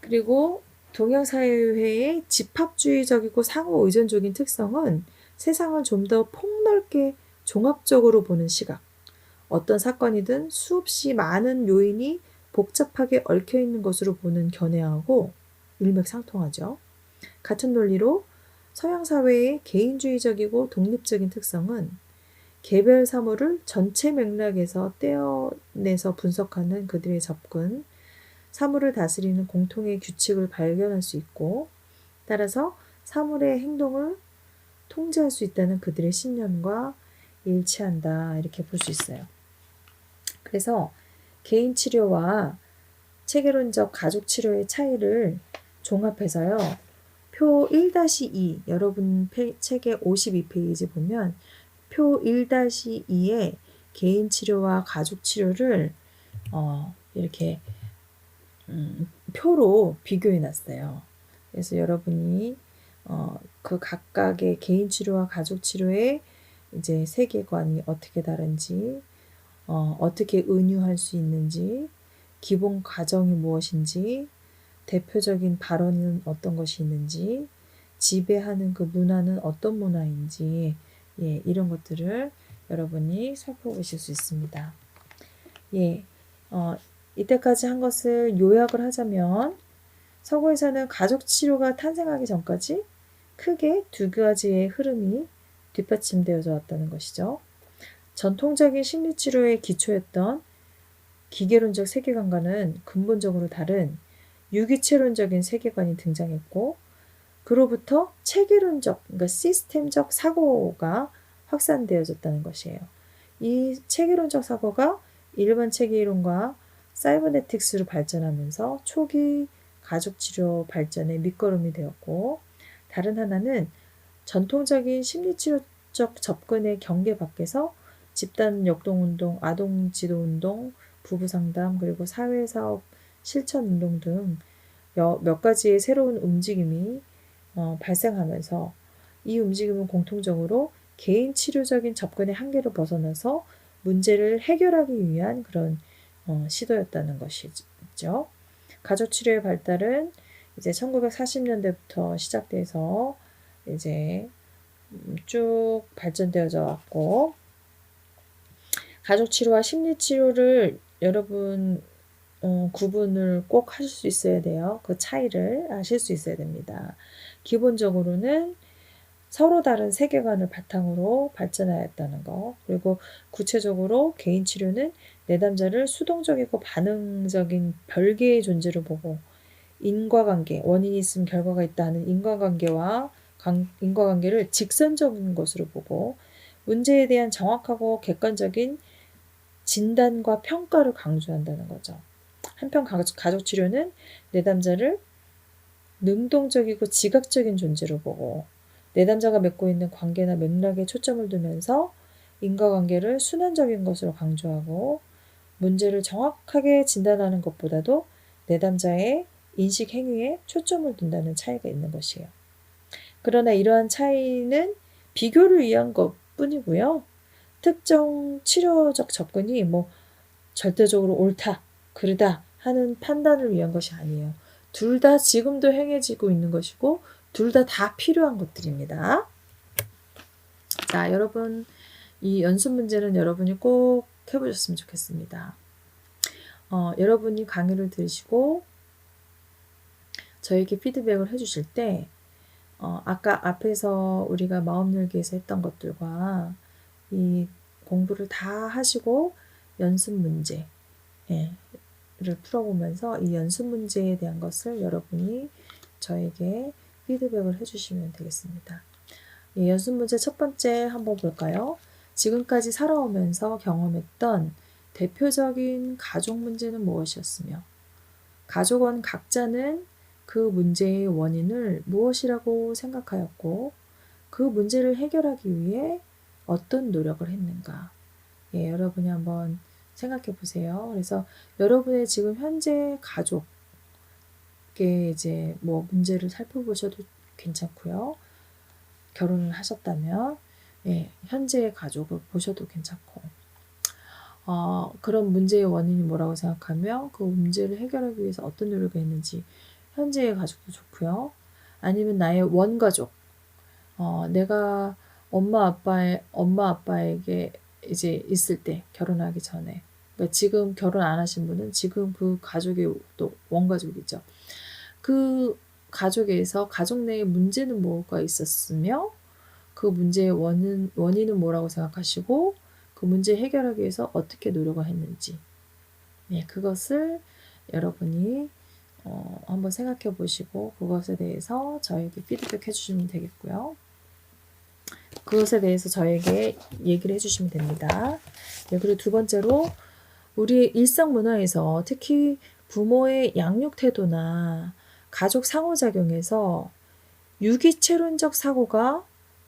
S1: 그리고 동양 사회의 집합주의적이고 상호 의존적인 특성은 세상을 좀 더 폭넓게 종합적으로 보는 시각, 어떤 사건이든 수없이 많은 요인이 복잡하게 얽혀있는 것으로 보는 견해하고 일맥상통하죠. 같은 논리로 서양 사회의 개인주의적이고 독립적인 특성은 개별 사물을 전체 맥락에서 떼어내서 분석하는 그들의 접근, 사물을 다스리는 공통의 규칙을 발견할 수 있고, 따라서 사물의 행동을 통제할 수 있다는 그들의 신념과 일치한다, 이렇게 볼 수 있어요. 그래서 개인 치료와 체계론적 가족 치료의 차이를 종합해서요. 표 1-2, 여러분 책의 52페이지 보면 표 1-2에 개인 치료와 가족 치료를 이렇게 표로 비교해 놨어요. 그래서 여러분이 그 각각의 개인 치료와 가족 치료의 이제 세계관이 어떻게 다른지, 어떻게 은유할 수 있는지, 기본 과정이 무엇인지, 대표적인 발언은 어떤 것이 있는지, 지배하는 그 문화는 어떤 문화인지, 예, 이런 것들을 여러분이 살펴보실 수 있습니다. 예, 이때까지 한 것을 요약을 하자면, 서구에서는 가족 치료가 탄생하기 전까지 크게 두 가지의 흐름이 뒷받침되어져 왔다는 것이죠. 전통적인 심리치료의 기초였던 기계론적 세계관과는 근본적으로 다른 유기체론적인 세계관이 등장했고, 그로부터 체계론적, 그러니까 시스템적 사고가 확산되어졌다는 것이에요. 이 체계론적 사고가 일반 체계이론과 사이버네틱스로 발전하면서 초기 가족치료 발전의 밑거름이 되었고, 다른 하나는 전통적인 심리치료적 접근의 경계 밖에서 집단 역동운동, 아동지도운동, 부부상담, 그리고 사회사업 실천운동 등 몇 가지의 새로운 움직임이 발생하면서 이 움직임은 공통적으로 개인 치료적인 접근의 한계를 벗어나서 문제를 해결하기 위한 그런 시도였다는 것이죠. 가족치료의 발달은 이제 1940년대부터 시작돼서 이제 쭉 발전되어져 왔고, 가족치료와 심리치료를 여러분 구분을 꼭 하실 수 있어야 돼요. 그 차이를 아실 수 있어야 됩니다. 기본적으로는 서로 다른 세계관을 바탕으로 발전하였다는 거, 그리고 구체적으로 개인 치료는 내담자를 수동적이고 반응적인 별개의 존재로 보고, 인과관계, 원인이 있으면 결과가 있다 하는 인과관계를 직선적인 것으로 보고, 문제에 대한 정확하고 객관적인 진단과 평가를 강조한다는 거죠. 한편 가족 치료는 내담자를 능동적이고 지각적인 존재로 보고, 내담자가 맺고 있는 관계나 맥락에 초점을 두면서 인과관계를 순환적인 것으로 강조하고, 문제를 정확하게 진단하는 것보다도 내담자의 인식 행위에 초점을 둔다는 차이가 있는 것이에요. 그러나 이러한 차이는 비교를 위한 것 뿐이고요. 특정 치료적 접근이 절대적으로 옳다, 그르다 하는 판단을 위한 것이 아니에요. 둘 다 지금도 행해지고 있는 것이고, 둘 다 필요한 것들입니다. 자, 여러분, 이 연습 문제는 여러분이 꼭 해보셨으면 좋겠습니다. 여러분이 강의를 들으시고 저에게 피드백을 해주실 때, 아까 앞에서 우리가 마음열기에서 했던 것들과 이 공부를 다 하시고 연습 문제, 를 풀어보면서 이 연습 문제에 대한 것을 여러분이 저에게 피드백을 해주시면 되겠습니다. 연습 문제 첫 번째 한번 볼까요? 지금까지 살아오면서 경험했던 대표적인 가족 문제는 무엇이었으며, 가족원 각자는 그 문제의 원인을 무엇이라고 생각하였고, 그 문제를 해결하기 위해 어떤 노력을 했는가. 여러분이 한번 생각해 보세요. 그래서 여러분의 지금 현재 가족의 이제 문제를 살펴보셔도 괜찮고요. 결혼을 하셨다면 현재의 가족을 보셔도 괜찮고, 그런 문제의 원인이 뭐라고 생각하며 그 문제를 해결하기 위해서 어떤 노력을 했는지 현재의 가족도 좋고요. 아니면 나의 원가족, 내가 엄마 아빠에게 이제 있을 때, 결혼하기 전에, 그러니까 지금 결혼 안 하신 분은 지금 그 가족이 또 원가족이죠. 그 가족에서 가족 내에 문제는 뭐가 있었으며, 그 문제의 원인은 뭐라고 생각하시고, 그 문제 해결하기 위해서 어떻게 노력을 했는지, 그것을 여러분이 한번 생각해 보시고 그것에 대해서 저에게 피드백 해주시면 되겠고요. 그것에 대해서 저에게 얘기를 해주시면 됩니다. 그리고 두 번째로, 우리 일상 문화에서 특히 부모의 양육 태도나 가족 상호작용에서 유기체론적 사고가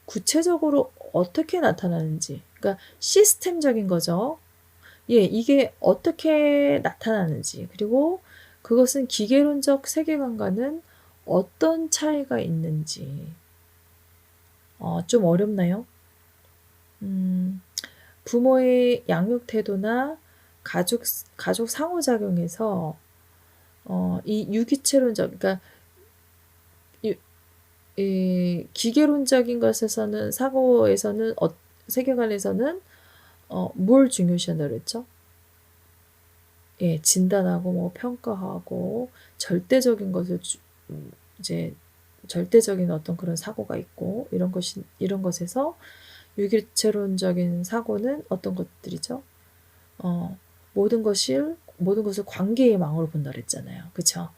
S1: 구체적으로 어떻게 나타나는지, 그러니까 시스템적인 거죠. 이게 어떻게 나타나는지, 그리고 그것은 기계론적 세계관과는 어떤 차이가 있는지. 좀 어렵나요? 부모의 양육 태도나 가족 상호작용에서 이 유기체론적, 그러니까 이 기계론적인 것에서는, 사고에서는, 세계관에서는 뭘 중요시한다 그랬죠? 예, 진단하고 뭐 평가하고 절대적인 것을 이제 절대적인 어떤 그런 사고가 있고, 이런 것에서 유기체론적인 사고는 어떤 것들이죠? 모든 것을 관계의 망으로 본다 그랬잖아요. 그쵸?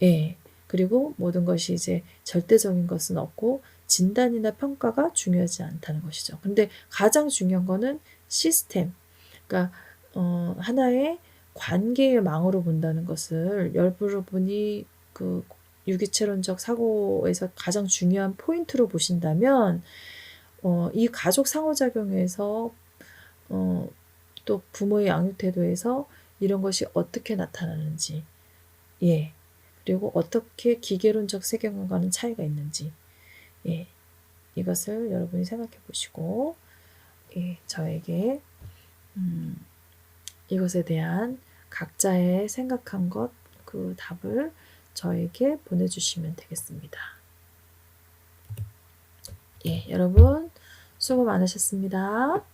S1: 예. 그리고 모든 것이 이제 절대적인 것은 없고 진단이나 평가가 중요하지 않다는 것이죠. 근데 가장 중요한 거는 시스템. 그러니까 하나의 관계의 망으로 본다는 것을 여러분이 그 유기체론적 사고에서 가장 중요한 포인트로 보신다면, 이 가족 상호작용에서 또 부모의 양육 태도에서 이런 것이 어떻게 나타나는지, 예, 그리고 어떻게 기계론적 세계관과는 차이가 있는지, 예, 이것을 여러분이 생각해 보시고, 예, 저에게 이것에 대한 각자의 생각한 것, 그 답을 저에게 보내주시면 되겠습니다. 예, 여러분 수고 많으셨습니다.